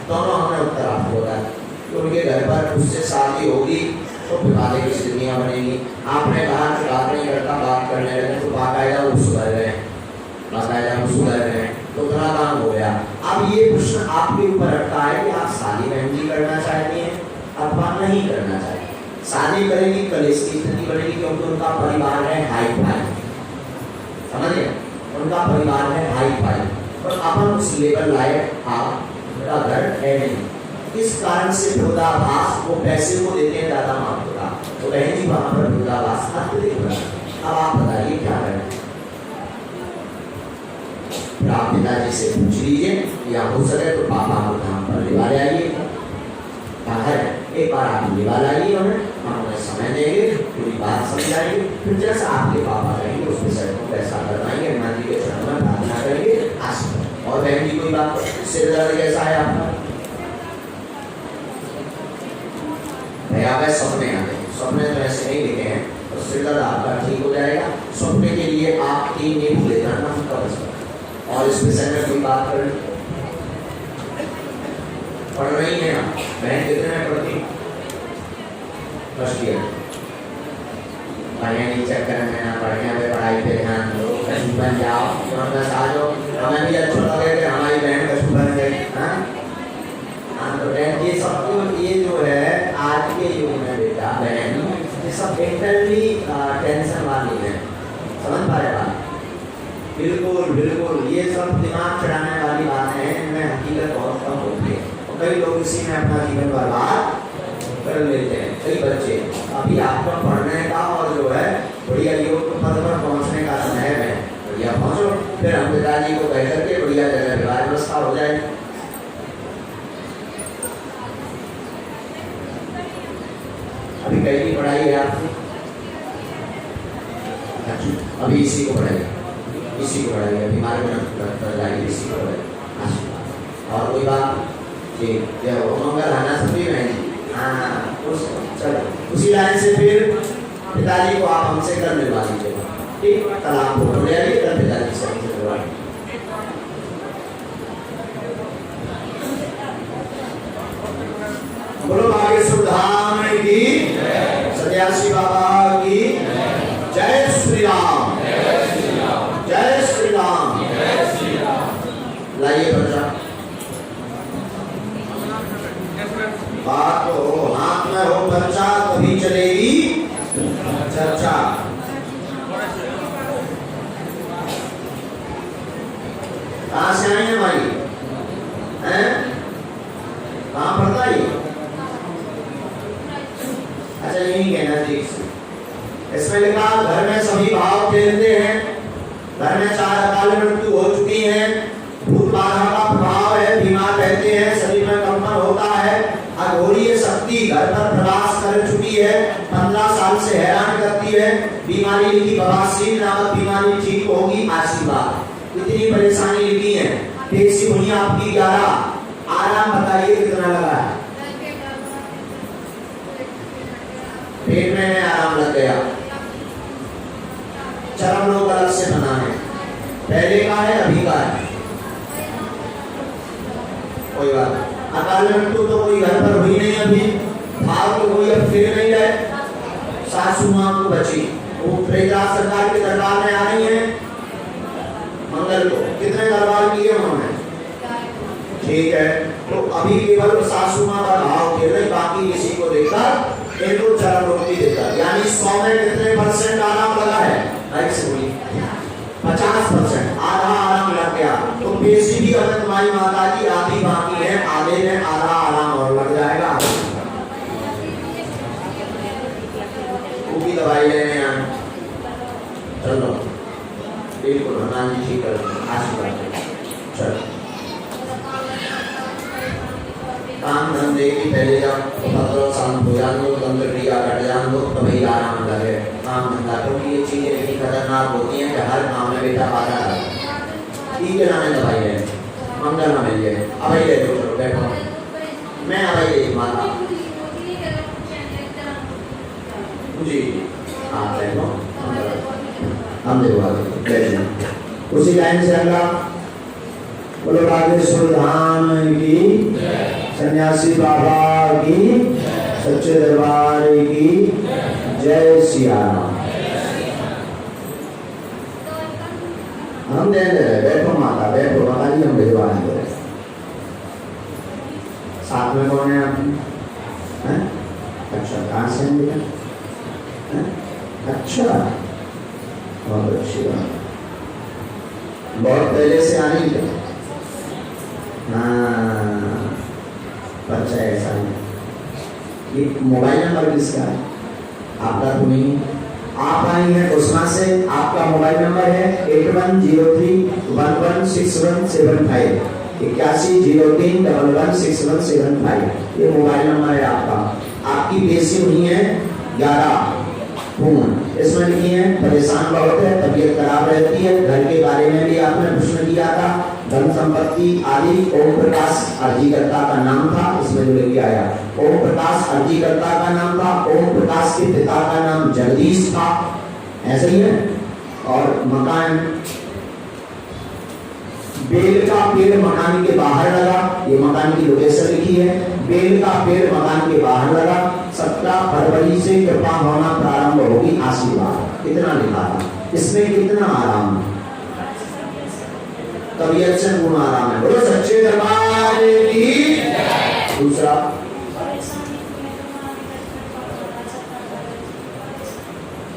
दोनों हमें उत्तर आपको होगा कि उनके घर पर उससे शादी होगी तो विवाह की स्थितियां बनेगी। आपने कहा कि बात नहीं करता, बात करने लगे तो बाकायदा वो सुधर गए, बाकायदा वो सुधर गए, तो उतना काम हो गया। अब ये प्रश्न आपके ऊपर रखता है कि आप शादी बहन जी करना चाहती हैं अथवा नहीं करना चाहती। शादी करेंगी कलेश की स्थिति बनेगी, क्योंकि उनका परिवार है हाई फाई, समझिए, उनका परिवार है हाई फाई, और अपन उस लेवल लायक आपका घर है नहीं। इस कारण से विरोधाभास, वो पैसे को देते हैं ज्यादा मांग होगा, तो बहन जी वहां पर विरोधाभास अत्यधिक हो रहा है। अब आप बताइए क्या करें? आप पिताजी से पूछ लीजिए, या हो सके तो पापा को धाम पर लेवा ले आइए, बाहर एक बार आप लेवा लाइए, हम उन्हें समय देंगे, पूरी बात समझाएंगे, फिर जैसा आपके पापा कहेंगे उस विषय को कैसा करवाएंगे, हनुमान जी के चरणों में प्रार्थना करेंगे। और बहन जी कोई बात, सिर दर्द कैसा है आपका? सपने आते हैं, सपने तो ऐसे नहीं लिखे हैं, तो सिर दर्द आपका ठीक हो जाएगा। सपने के लिए आप 3 नींबू लेना कम, और इस विषय में कोई बात कर पढ़ रही है आप बहन कितने में पढ़ती? First year. पढ़ने नहीं चक्कर में ना पढ़ने में, पढ़ाई पे ध्यान दो, बन जाओ, आ जाओ। हमें भी अच्छा लगे कि हमारी बहन कष्ट बन गई। हाँ तो बहन ये सब ये जो है आज के युग में बेटा बहन, ये सब इंटरनली टेंशन वाली है, समझ पा रहे बात? बिल्कुल बिल्कुल, ये सब दिमाग चढ़ाने वाली बातें हैं, इनमें हकीकत बहुत कम होती है। कई लोग इसी में अपना जीवन बर्बाद कर लेते हैं। कई बच्चे अभी आपका पढ़ने का और जो है बढ़िया योग पद पर पहुंचने का समय है, बढ़िया पहुंचो, फिर हम पिताजी को कह करके बढ़िया जगह विवाह व्यवस्था हो जाए। अभी पहली पढ़ाई है आपकी, अभी इसी को पढ़ाइए, इसी को पढ़ाइए, अभी मार्ग जाइए, इसी को पढ़ाइए। और कोई बात मंगल आना सभी में, हाँ चलो उसी लाइन से फिर पिताजी को आप हमसे कल मिलवा दीजिएगा, ठीक? कल आप फोटो ले आइए, कल पिताजी से हमसे मिलवा दीजिए। बोलो बागेश्वर धाम की, सन्यासी बाबा की जय श्री राम, जय श्री राम। लाइए बच्चा, बात तो हाथ में हो बच्चा, तभी चलेगी चर्चा। कहाँ से आई है भाई? हैं? कहाँ पढ़ता है? अच्छा यही कहना चाहिए। घर में 4 अकाल मृत्यु हो चुकी है, भूत बाधा का प्रभाव है, बीमार रहते हैं, शरीर में कंपन होता है, अघोरीय शक्ति घर पर प्रवास कर चुकी है, 15 साल से हैरान करती है, बीमारी लिखी बवासीर नामक बीमारी ठीक होगी, आशीर्वाद। इतनी परेशानी लिखी है, पेशी हुई आपकी 11। आराम बताइए कितना लगा है? पेट में आराम लग गया। चरम रोग अलग से बना है, पहले का है अभी का है, कोई बात। अकाल मृत्यु तो कोई घर पर हुई नहीं अभी, भाव तो कोई अब फिर नहीं है, सासू मां को बची, वो प्रेतराज सरकार के दरबार में आ रही है मंगल को। कितने दरबार किए उन्होंने? ठीक है, तो अभी केवल सासू मां का भाव खेल रहे, बाकी किसी को देखकर इनको चरम रोग भी देता, यानी 100 में कितने % आराम लगा है? 50%, आधा आराम लग गया। तो पेशी भी अगर तुम्हारी माता की आधी बाकी है, आधे में आधा आराम और लग जाएगा। वो भी दवाई लेने आए, चलो बिल्कुल हनुमान जी ठीक कर आशीर्वाद। चलो काम धंधे की पहले जब मतलब शांत हो जान दो, तंत्र क्रिया कट जान दो, तभी आराम लगे काम धंधा। क्योंकि ये चीजें इतनी खतरनाक होती हैं कि हर काम में बेटा बाधा है। ठीक है, नाम दवाई है, मंगल ना मिल जाए, अब ले लो, चलो बैठो, मैं अब ले माता जी, आप बैठो, हम देखो उसी लाइन से अगला बोलो बागेश्वर धाम की, सन्यासी बाबा की, सच्चे दरबार की जय सिया राम। हम दे रहे, बैठो माता बैठो, माता जी हम भिजवा देंगे। साथ में कौन है आप? अच्छा, कहाँ से हैं? अच्छा, बहुत अच्छी बात, बहुत पहले से आ रही है। हाँ, अच्छा ऐसा नहीं। ये मोबाइल नंबर किसका है? आपका तो नहीं। आप आई हैं उस्मा से, आपका मोबाइल नंबर है 8103116175, 8103116175। ये मोबाइल नंबर है आपका। आपकी पेशी हुई है 11 पूर्ण, इसमें लिखी है परेशान बहुत है, तबीयत खराब रहती है, घर के बारे में भी आपने प्रश्न किया था, धन संपत्ति आदि। ओम प्रकाश अर्जीकर्ता का नाम था, इसमें जो लेके आया ओम प्रकाश अर्जीकर्ता का नाम था। ओम प्रकाश के पिता का नाम जगदीश था, ऐसा ही है। और मकान बेल का पेड़ मकान के बाहर लगा, ये मकान की लोकेशन लिखी है, बेल का पेड़ मकान के बाहर लगा, 17 फरवरी से कृपा होना प्रारंभ होगी, आशीर्वाद। इतना लिखा था, इसमें कितना आराम, तबीयत से पूर्ण आराम है। बोलो सच्चे दरबार की। दूसरा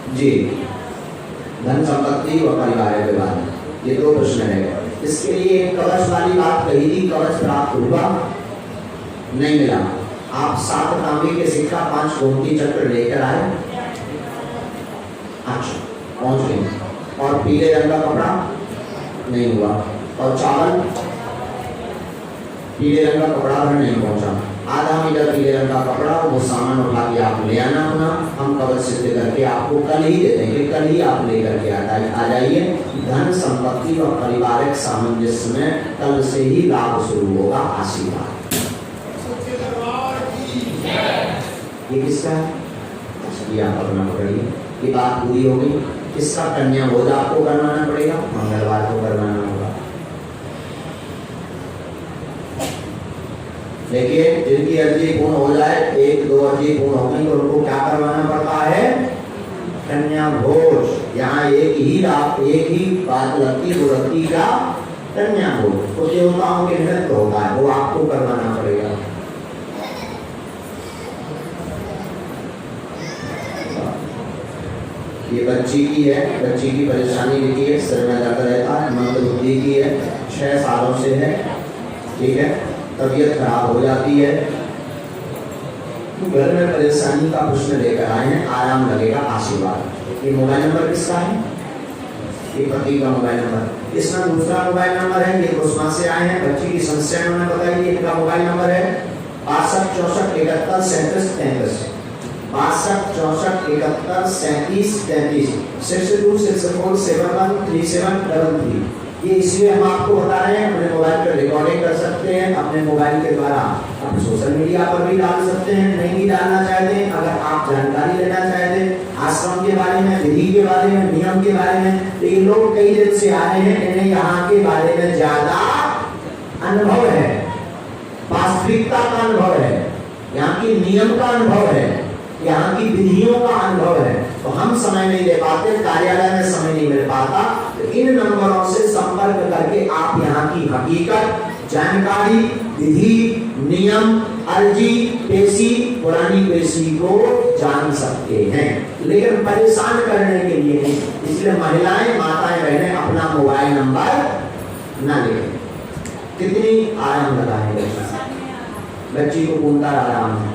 जी, धन संपत्ति और परिवार के बारे में ये 2 प्रश्न है। इसके लिए एक कवच वाली बात कही थी, कवच प्राप्त हुआ नहीं मिला। आप 7 तांबे के सिक्का 5 गोमती चक्र लेकर आए, अच्छा पहुंच गए। और पीले रंग का कपड़ा नहीं हुआ, और चावल पीले रंग का कपड़ा भर नहीं पहुंचा। आधा मीटर पीले रंग का कपड़ा, वो सामान उठा के आप ले आना अपना, हम कवच सिद्ध करके आपको कल ही दे देंगे, कल ही आप लेकर के आ जाइए। धन संपत्ति और पारिवारिक सामंजस्य में कल से ही लाभ शुरू होगा, आशीर्वाद। ये किसका है? ये आप करना पड़ेगा, ये बात पूरी हो गई। किसका? कन्या भोज आपको करवाना पड़ेगा, मंगलवार को करवाना होगा। देखिए, जिनकी अर्जी पूर्ण हो जाए, 1-2 अर्जी पूर्ण हो गई तो उनको क्या करवाना पड़ता है? कन्या भोज। यहाँ एक ही बात लगती, वो लगती का कन्या भोज। तो देवताओं के नृत्य होता है, वो आपको करवाना पड़ेगा। ये बच्ची की है, बच्ची की परेशानी लिखी है, सिर में दर्द रहता है, मंद बुद्धि की है, 6 सालों से है, ठीक है, तबीयत खराब हो जाती है, घर में परेशानी का प्रश्न लेकर आए हैं, आराम लगेगा, आशीर्वाद। ये मोबाइल नंबर किसका है? ये पति का मोबाइल नंबर। इसका दूसरा मोबाइल नंबर है, ये कुसमा से आए हैं, बच्ची की समस्या उन्होंने बताई। इनका मोबाइल नंबर है 6264713733 6264713733 6264713733। ये इसलिए हम आपको बता रहे हैं, अपने मोबाइल पर रिकॉर्डिंग कर सकते हैं, अपने मोबाइल के द्वारा आप सोशल मीडिया पर भी डाल सकते हैं, नहीं भी डालना चाहते हैं। अगर आप जानकारी लेना चाहते हैं आश्रम के बारे में, विधि के बारे में, नियम के बारे में, लेकिन लोग कई दिन से आ रहे हैं, इन्हें यहाँ के बारे में ज्यादा अनुभव है, वास्तविकता का अनुभव है, यहाँ की नियम का अनुभव है, यहाँ की विधियों का अनुभव है। तो हम समय नहीं दे पाते, कार्यालय में समय नहीं मिल पाता, तो इन नंबरों से संपर्क करके आप यहाँ की हकीकत, जानकारी, विधि, नियम, अर्जी, पेशी, पुरानी पेशी को जान सकते हैं। लेकिन परेशान करने के लिए नहीं, इसलिए महिलाएं, माताएं, बहनें अपना मोबाइल नंबर न लिखें। कितनी आराम लगाएंगे बच्ची को, पूंता आराम है,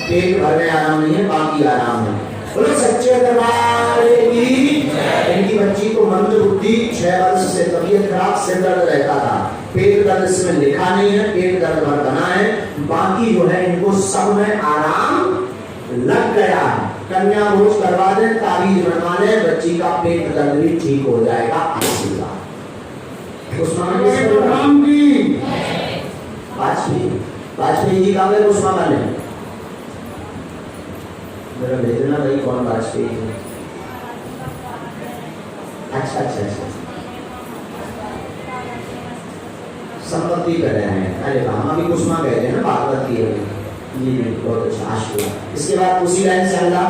पेट भर में आराम नहीं है, बाकी आराम है। बोलो सच्चे दरबार की। इनकी बच्ची को मंद बुद्धि, 6 वर्ष से तबीयत खराब, सिर दर्द रहता था। पेट दर्द इसमें लिखा नहीं है, पेट दर्द भर बना है, बाकी जो है इनको सब में आराम लग गया है। कन्या भोज करवा दें, ताबीज बनवा लें, बच्ची का पेट दर्द भी ठीक हो जाएगा। आशीर्वाद वाजपेयी जी का उस्मा वाले मेरा भेजना भाई, कौन वाजपेयी है? अच्छा अच्छा अच्छा, संपत्ति कर रहे हैं। अरे हम अभी कुसुमा कहते हैं ना, भागवत की है जी, बहुत अच्छा, आशीर्वाद। इसके बाद उसी लाइन से अल्लाह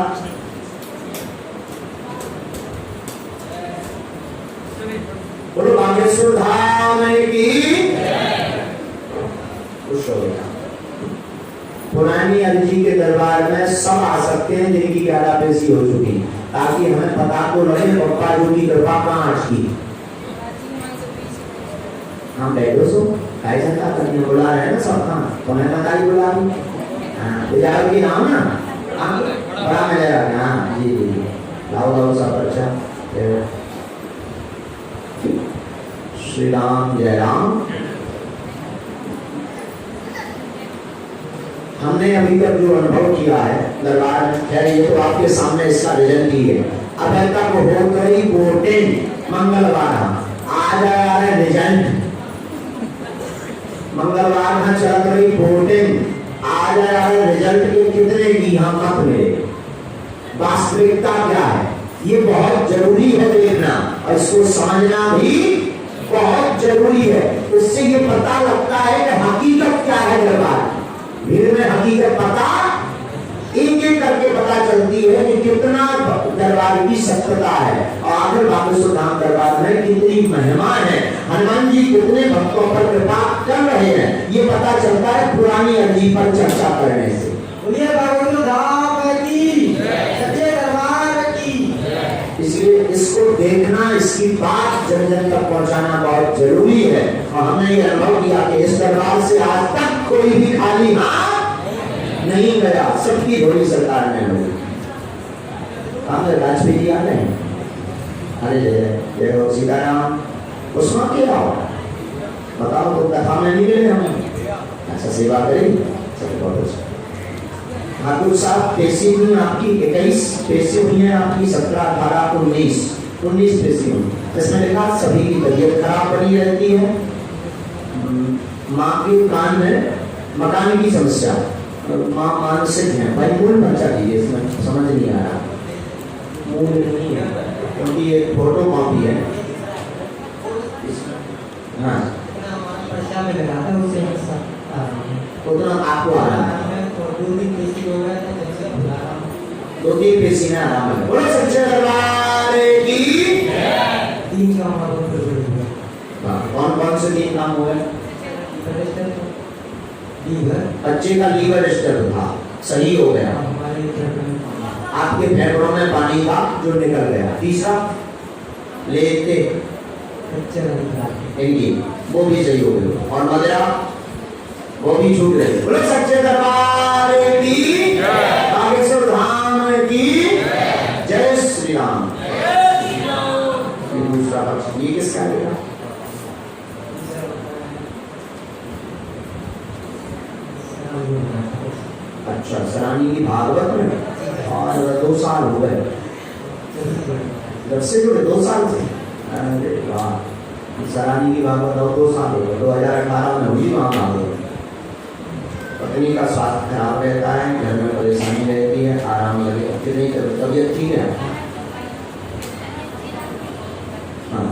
बोलो बागेश्वर धाम की। खुश हो गया। पुरानी अर्जी के दरबार में सब आ सकते हैं जिनकी 11 पेशी हो चुकी, ताकि हमें पता तो लगे पप्पा जी की कृपा कहाँ अटकी। हम बैठो सो खाई सकता करने बुला रहे हैं ना सब, कहाँ तुम्हें पता ही बुला रही। हाँ विचार की नाम ना, बड़ा मजा आ गया। हाँ जी जी, लाओ लाओ सब। अच्छा श्री राम, जय राम। हमने अभी तक जो अनुभव किया है दरबार में, ये तो आपके सामने इसका रिजल्ट ही है। अब तक हो गई वोटिंग, मंगलवार आज आया है रिजल्ट, मंगलवार में चल रही वोटिंग, आज आया है रिजल्ट के कितने की हम मत मिले, वास्तविकता क्या है, ये बहुत जरूरी है देखना, और इसको समझना भी बहुत जरूरी है। इससे ये पता लगता है कि हकीकत क्या है दरबार भीड़ में, हकीकत पता एक एक करके पता चलती है कि कितना दरबार की सत्यता है, और आखिर बागेश्वर धाम दरबार में कितनी महिमा है, हनुमान जी कितने भक्तों पर कृपा कर रहे हैं, ये पता चलता है पुरानी अर्जी पर चर्चा करने से। बोलिए बागेश्वर धाम की, सच्चे दरबार की। इसलिए इसको देखना, इसकी बात जन जन तक पहुंचाना बहुत जरूरी है। और हमने ये अनुभव किया कि इस दरबार से आज तक कोई भी खाली हाथ नहीं गया, सबकी झोली सरकार ने ली। वाजपेयी जी आ रहे हैं, अरे जय हो सीताराम। उसमें क्या हो बताओ, तो कथा में नहीं गए हम, अच्छा सेवा करें, चलो बहुत अच्छा। ठाकुर साहब पेशी हुई आपकी 21 पेशी हुई है आपकी, 17, 18, 19 पेशी हुई। इसमें लिखा सभी की तबीयत खराब बनी रहती है, माँ के कान में मकान की समस्या, माँ मानसिक है। भाई मूल बच्चा दीजिए, इसमें समझ नहीं आ रहा, मूल नहीं है क्योंकि ये फोटो कॉपी है। हाँ उतना आपको आ रहा है, 2-3 पेशी में आराम है। बोलो सच्चे दरबार की। 3 काम कौन कौन से 3 काम हुए? बच्चे का लीवर स्टेबल था, सही हो गया, आपके फेफड़ों में पानी था जो निकल गया। तीसरा लेते वो भी सही हो गया, और मदिरा वो भी छूट गई। बोलो सच्चे दरबार की, बागेश्वर धाम की जय श्री राम। दूसरा पक्ष, ये किसका लेगा? अच्छा, सरानी की भागवत में, और 2 साल हो गए जब से जुड़े, 2 साल से। अरे वाह, सरानी की भागवत और 2 साल हो गए, 2018 में हुई वहाँ भागवत। पत्नी का स्वास्थ्य खराब रहता है, घर में परेशानी रहती है, आराम लगे, कितनी तबीयत ठीक है? हाँ,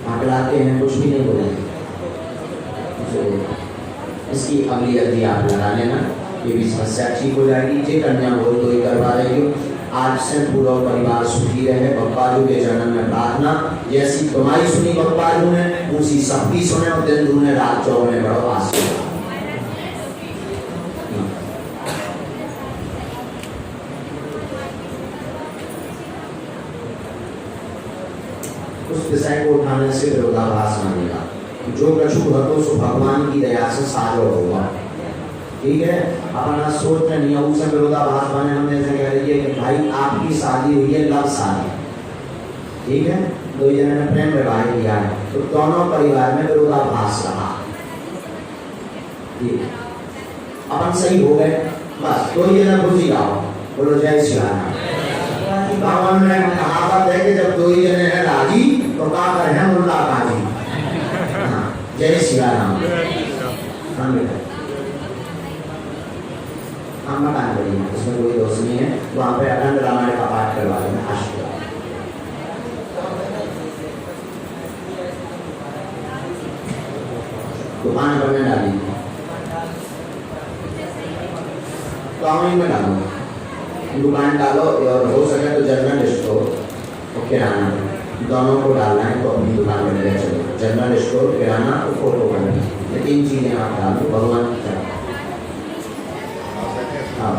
आकलाते हैं, कुछ भी नहीं बोलेंगे। इसकी अगली अर्जी आप लगा लेना, ये भी समस्या ठीक हो जाएगी। जे कन्या बोल तो ही करवा रही हो। आज से पूरा परिवार सुखी रहे। बप्पाजू के चरण में प्रार्थना, जैसी तुम्हारी सुनी बप्पाजू ने, उसी सबकी सुने और दिन दूने रात चौगने बड़ो आशीर्वाद। उस विषय को उठाने से विरोधाभास मानेगा। जो कछु भक्तों सो भगवान की दया से साजो होगा। ठीक है, अपना सोच नहीं है, उसे विरोधाभास माने। हमने ऐसे कह रही है कि भाई आपकी शादी हुई है, लव शादी, ठीक है, 2 जने ने प्रेम विवाह किया है, तो दोनों परिवार में विरोधाभास रहा। अपन सही हो गए, बस 2 जने खुशी गाओ, बोलो जय श्री राम। बावन में कहावत है कि जब 2 जने हैं राजी तो का कर है मुल्ला काजी। जय श्री राम। हम मकान बड़ी है, उसमें कोई दोष नहीं है। वहाँ पे अखंड रामायण का पाठ करवा देना, आशीर्वाद। दुकान पर में डाली, गाँव में डालो, दुकान डालो, और हो सके तो जनरल स्टोर और किराना दोनों को डालना है, तो अपनी दुकान में ले चलो। जनरल स्टोर, किराना और फोटो करना, ये 3 चीजें आप डाल दो, भगवान की तरफ। हाँ,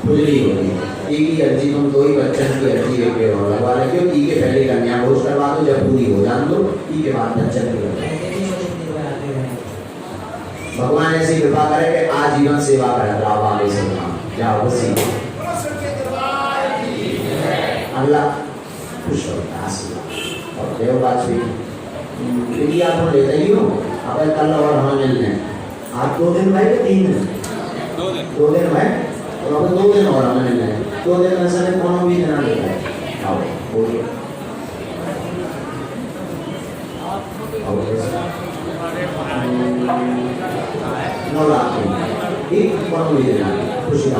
खुजली हो रही है, एक ही अर्जी, तुम 2 ही बच्चन की अर्जी एक पेड़ और लगवा रहे हो। ई के पहले कन्या भोज करवा दो, जब पूरी हो जान दो, ई के बाद बच्चन की लगवा। भगवान ऐसी कृपा करे कि आजीवन सेवा कर रहा वाले से जाओ बसी। अल्लाह खुश होता आशीर्वाद। और देवराज भी आप लेते ही हो, अब कल और हमें मिलने आप 2 दिन भाई, 3 दिन, 2 दिन भाई, और अब 2 दिन और हमें मिलने, 2 दिन में सर कौन भी जना लेता है। आओ बोलिए, नवरात्रि ठीक, कौन भी जना खुशी का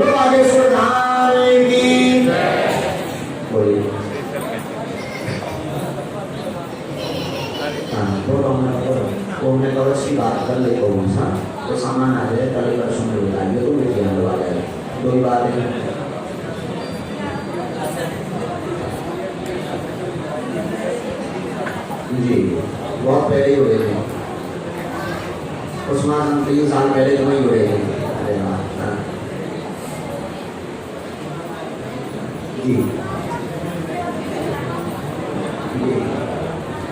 बागेश्वर धाम की बोलिए। तो मैं कवच की बात कर लेता हूँ, तो सामान आ जाए, कल परसों में बताइए, तो मुझे याद आ जाए। 2 ही बात है। जी, बहुत पहले ही हो गए थे, उसमें 3 साल पहले तो नहीं हो गए थे। अरे वाह जी,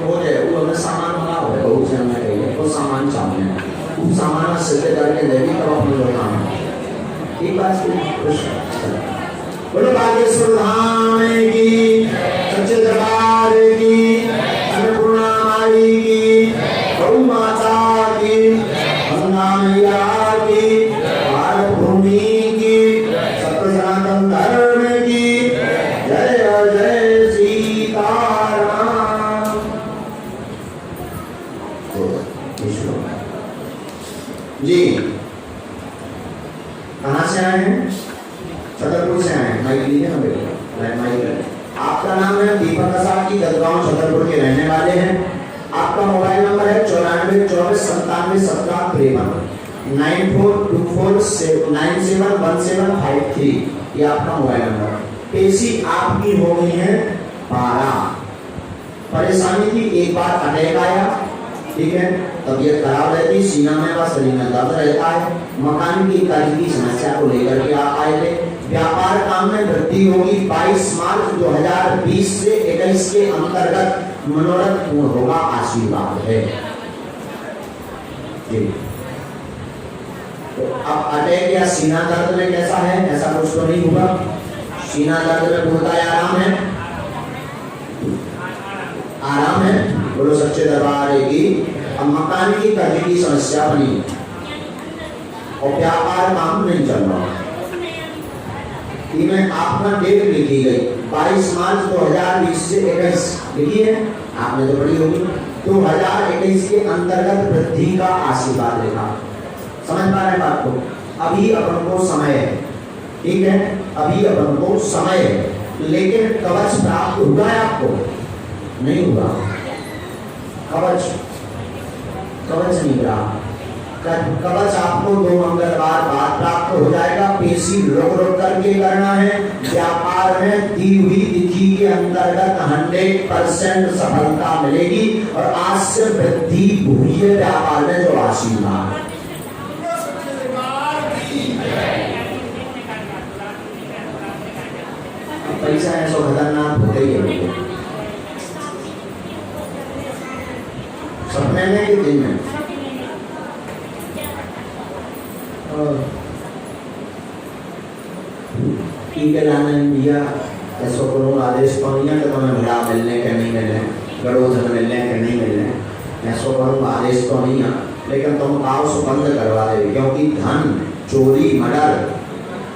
हो जाए। वो हमें सामान मंगा हो है, बहुत से हमें कहिए तो सामान चाहिए, वो सामान सिद्धे करके देगी, तब अपने जो काम है। ठीक बात है। बोलो बागेश्वर धाम की, सच्चे दरबार की, अन्नपूर्णा माई की, गौ माता की, गंगा मैया की, भारत भूमि की, सत्य सनातन धर्म की, जय जय सीताराम। जी, कहाँ से आए हैं? छतरपुर से आए हैं। माइक लीजिए ना बेटा, माइक। आपका नाम है दीपक प्रसाद जी, गदगांव छतरपुर के रहने वाले हैं। आपका मोबाइल नंबर है 94 24 97 17 53, 9424971753। ये आपका मोबाइल नंबर। पेशी आपकी हो गई है 12। परेशानी थी, एक बार अटैक आया, ठीक है, तबीयत खराब रहती, सीना में व शरीर में दर्द रहता है, मकान की कर्ज की समस्या को लेकर के आप आए थे। व्यापार काम में वृद्धि होगी। 22 मार्च 2020 से 21 के अंतर्गत मनोरथ पूर्ण होगा, आशीर्वाद है जी। तो अब अटैक या सीना दर्द में कैसा है? ऐसा कुछ तो नहीं होगा, सीना दर्द में बोलता है आराम है, आराम है। बोलो सच्चे दरबार की। अब मकान की कर्ज की समस्या बनी और व्यापार काम नहीं चल रहा। इनमें आपका डेट लिखी गई 22 मार्च 2020 से 21 लिखी है, आपने तो पढ़ी होगी। 2021 के अंतर्गत वृद्धि का आशीर्वाद लिखा। समझ पा रहे बात को? अभी अपन को समय है, ठीक है, अभी अपन को समय है, लेकिन कवच प्राप्त हुआ है आपको? नहीं हुआ। कवच कवच नहीं रहा। कवच आपको 2 मंगलवार बाद प्राप्त हो जाएगा। पेशी रुक रुक करके करना है। व्यापार में दी हुई तिथि के अंतर्गत 100% सफलता मिलेगी और आज से वृद्धि हुई है व्यापार में जो आशीर्वाद। पैसा ऐसा खतरनाक होता ही है। सपने में कि दिन में? ठीक है, लाने दिया ऐसा करो आदेश पानिया कि तुम्हें भरा मिलने के नहीं मिलने, गड़ोधन मिलने के नहीं मिलने, ऐसा करो आदेश पानिया, लेकिन तुम काव से बंद करवा दे, क्योंकि धन चोरी मर्डर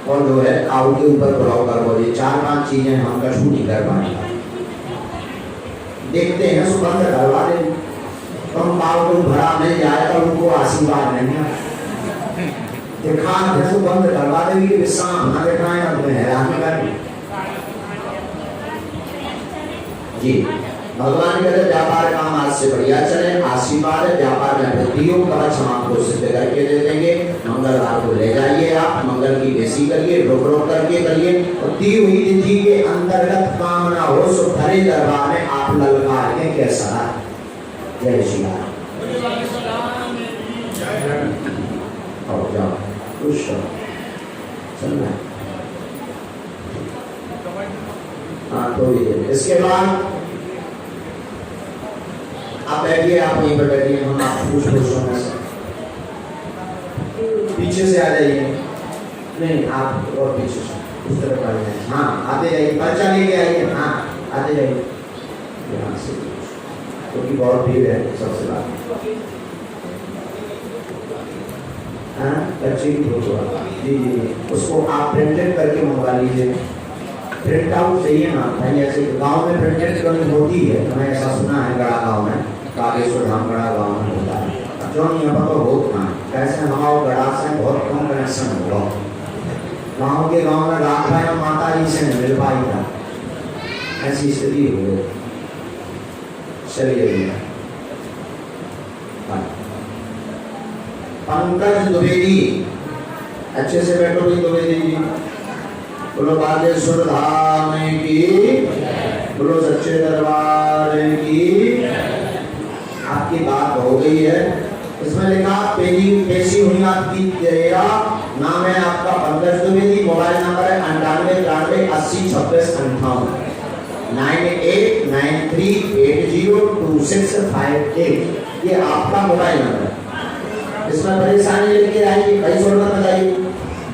और जो है काव के ऊपर प्रभाव करवा दे। 4-5 चीजें हम कछु नहीं कर पाएंगे। देखते हैं सो बंद करवा दे। तुम काव को भरा मिल जाए तो उनको आशीर्वाद नहीं है। देखा है तो बंद करवा देंगे, विश्राम ना दिखाएं अपने हैरान कर जी। भगवान कहते व्यापार काम आज से बढ़िया चले, आशीर्वाद है, व्यापार में वृद्धि हो। कवच हम आपको सिद्ध करके दे देंगे। मंगलवार को ले जाइए, आप मंगल की बेसी करिए, रोक रोक करके करिए और दी हुई तिथि के अंतर्गत काम ना हो सो भरे दरबार में आप ललकार के कैसा। जय श्री राम। और जाओ खुश चलना। हाँ तो इसके बाद आप बैठिए, आप वहीं पर बैठिए, हम आप पूछ पीछे से आ जाइए। नहीं आप और पीछे से उस तरफ आ जाइए। हाँ आते जाइए, पर्चा लेके आइए। हाँ आते जाइए यहाँ से, क्योंकि बहुत भीड़ है सबसे बात। बच्चे की फोटो जी जी, उसको आप प्रिंटेड करके मंगवा लीजिए। प्रिंट आउट चाहिए ना भाई, ऐसे गांव में प्रिंटेड करनी होती है, मैंने ऐसा सुना है। गड़ा गांव में, कागेश्वर धाम गड़ा गांव में होता है। जो नहीं यहाँ पर बहुत कहाँ कैसे हमारा गड़ा से बहुत कम कनेक्शन होगा। गाँव के गाँव में रात भाई माता जी से मिल पाई था, ऐसी स्थिति हो गई। चलिए पंकज द्विवेदी, अच्छे से बैठो भाई द्विवेदी जी। बोलो बागेश्वर धाम की, बोलो सच्चे दरबार की। आपकी बात हो गई है। इसमें लिखा पेशी हुई आपकी तेरा नाम है आपका पंकज द्विवेदी। मोबाइल नंबर है 9893802658 9893802658। ये आपका मोबाइल नंबर है। इसमें परेशानी लेके आएगी, कई जरूरत बताइए।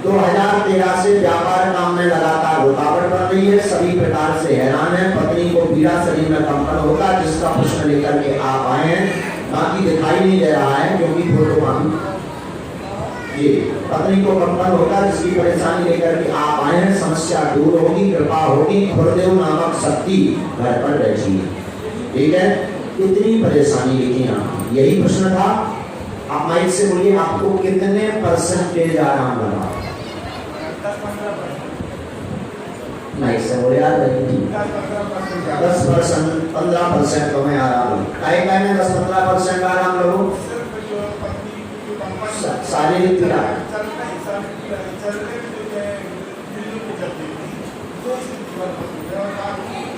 2013 से व्यापार काम में लगातार रुकावट बन रही है, सभी प्रकार से हैरान है। पत्नी को पीड़ा, शरीर में कंपन होगा, जिसका प्रश्न लेकर के आप आए हैं। बाकी दिखाई नहीं दे रहा है क्योंकि फोटो जी। पत्नी को कंपन होगा, जिसकी परेशानी लेकर के आप आए हैं। समस्या दूर होगी, कृपा होगी। गुरुदेव नामक शक्ति घर पर बैठी है, ठीक है। कितनी परेशानी लिखी आप, यही प्रश्न था। आप माइक से बोलिए, आपको कितने % आराम लगा? माइक से बोले यार 10% 15% तो मैं आराम लगा। काय में 10-15% आराम लगो। शारीरिक पीड़ा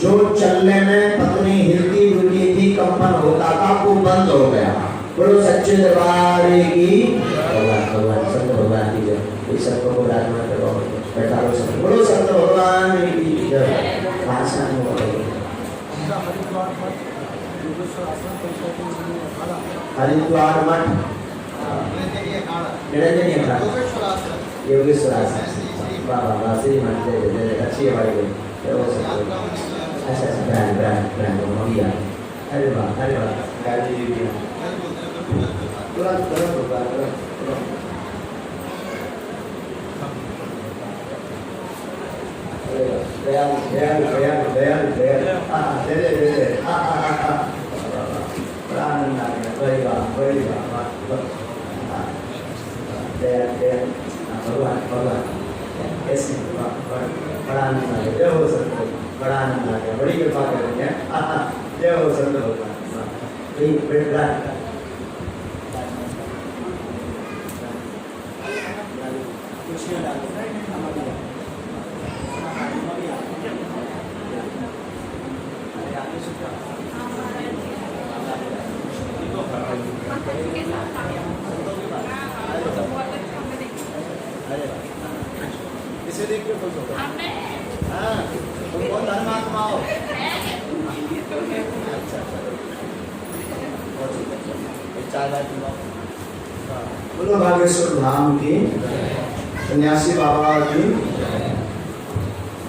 जो चलने में पत्नी हिलती डुलती थी, कंपन होता था, वो बंद हो गया। बोलो सच्चे दरबार की। भगवान सत्य भगवान की जय। सबको विराजमान करो, बैठा लो सब। बोलो सत्य भगवान की जय। भाषा में हरिद्वार मठ योगेश्वर वाह वाह वाह श्रीमान जय जय जय अच्छी है भाई बहन अच्छा अच्छा ब्रांड ब्रांड ब्रांड बढ़िया अरे वाह गाड़ी भी तुरंत तुरंत होगा तुरंत दयाल दयाल दयाल दयाल दयाल दे दे दे दे बड़ा आनंद आ गया बड़ी बात दयाल दयाल भगवान भगवान ऐसे बड़ा आनंद आ गया जय हो सकते बड़ा आनंद आ गया बड़ी कृपा करेंगे जय हो सकते भगवान इसे देख के खुश होगा हाँ तुम कौन धर्मात्मा हो बोलो भागेश्वर धाम की सन्यासी बाबा की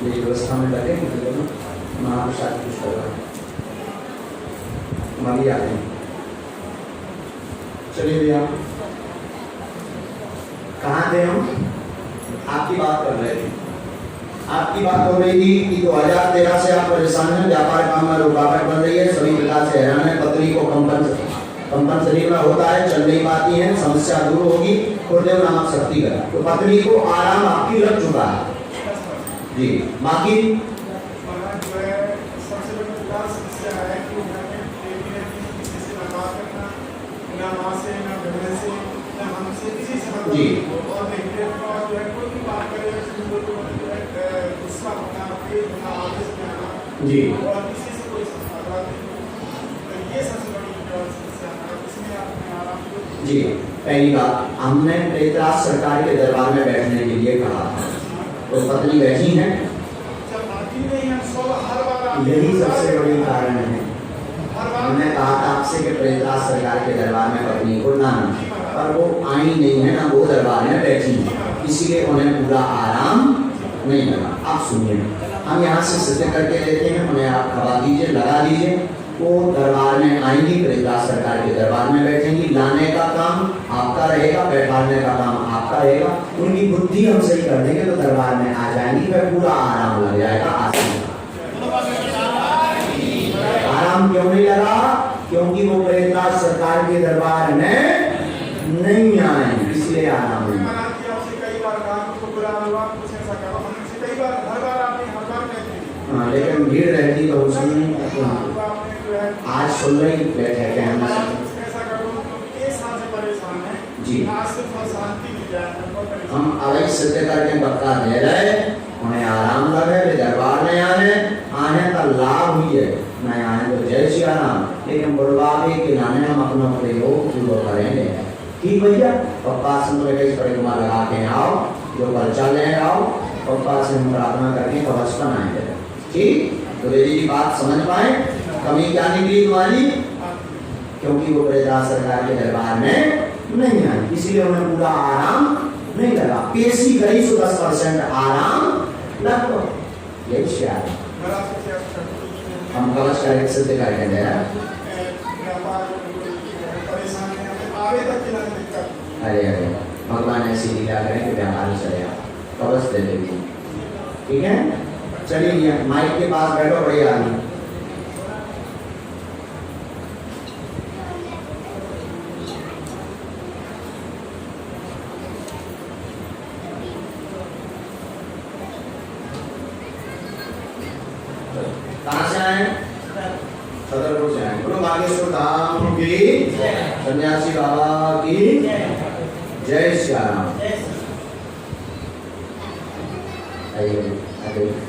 ये व्यवस्था में लगे महाप्रसाद कुछ होगा मरी आते चलिए भैया कहाँ थे हम आपकी बात कर रहे थे आपकी बात हो रही थी कि 2013 से आप परेशान हैं व्यापार काम में रुकावट बन रही है सभी प्रकार से हैरान है पत्नी को कंपन शरीर में होता है चल नहीं पाती है समस्या दूर होगी गुरुदेव नामक शक्ति का तो पत्नी को आराम आपकी लग चुका है जी बाकी जी जी जी पहली बात हमने प्रेतराज सरकार के दरबार में बैठने के लिए कहा तो पत्नी बैठी है यही सबसे बड़ी कारण है हमने कहा था आपसे कि प्रेतराज सरकार के दरबार में पत्नी को ना पर वो आई नहीं है ना वो दरबार में बैठी है इसीलिए उन्हें पूरा आराम नहीं लगा आप सुनिए हम यहाँ से सिद्ध करके लेते हैं उन्हें आप खबा दीजिए लगा दीजिए वो दरबार में आएंगी प्रेतराज सरकार के दरबार में बैठेंगी लाने का काम आपका रहेगा बैठाने का काम आपका रहेगा उनकी बुद्धि हम सही कर देंगे तो दरबार में आ जाएंगी वह पूरा आराम लग जाएगा आसान आराम क्यों नहीं लगा क्योंकि वो प्रेतराज सरकार के दरबार में नहीं आए इसलिए आराम नहीं हाँ लेकिन भीड़ रहती तो उसमें आज सुन रही बैठे हैं जी हम अवैध सिद्ध करके पक्का दे रहे उन्हें आराम लगे वे दरबार में आने का लाभ हुई है नहीं आने तो जय श्री राम लेकिन बुढ़वावे के लाने हम अपना प्रयोग पूरा करेंगे ठीक भैया पप्पा से कई परिक्रमा लगा के आओ जो कल चले आओ पप्पा से हम प्रार्थना करके कवच बनाएंगे ठीक तो देवी जी बात समझ पाए कमी क्या निकली तुम्हारी क्योंकि वो प्रेतराज सरकार के दरबार में नहीं आई इसीलिए उन्हें पूरा आराम नहीं लगा पेशी करी तो 10% आराम लगो यही शायद हम कवच करके सिद्ध करके दे रहे अरे अरे भगवान ऐसी लीला करें कि व्यापार चले कवच दे देंगे ठीक है चलिए माइक के पास बैठो बड़ी आदमी कहाँ से आए छतरपुर से आए गुरु बागेश्वर धाम की सन्यासी बाबा की जय श्री राम आइए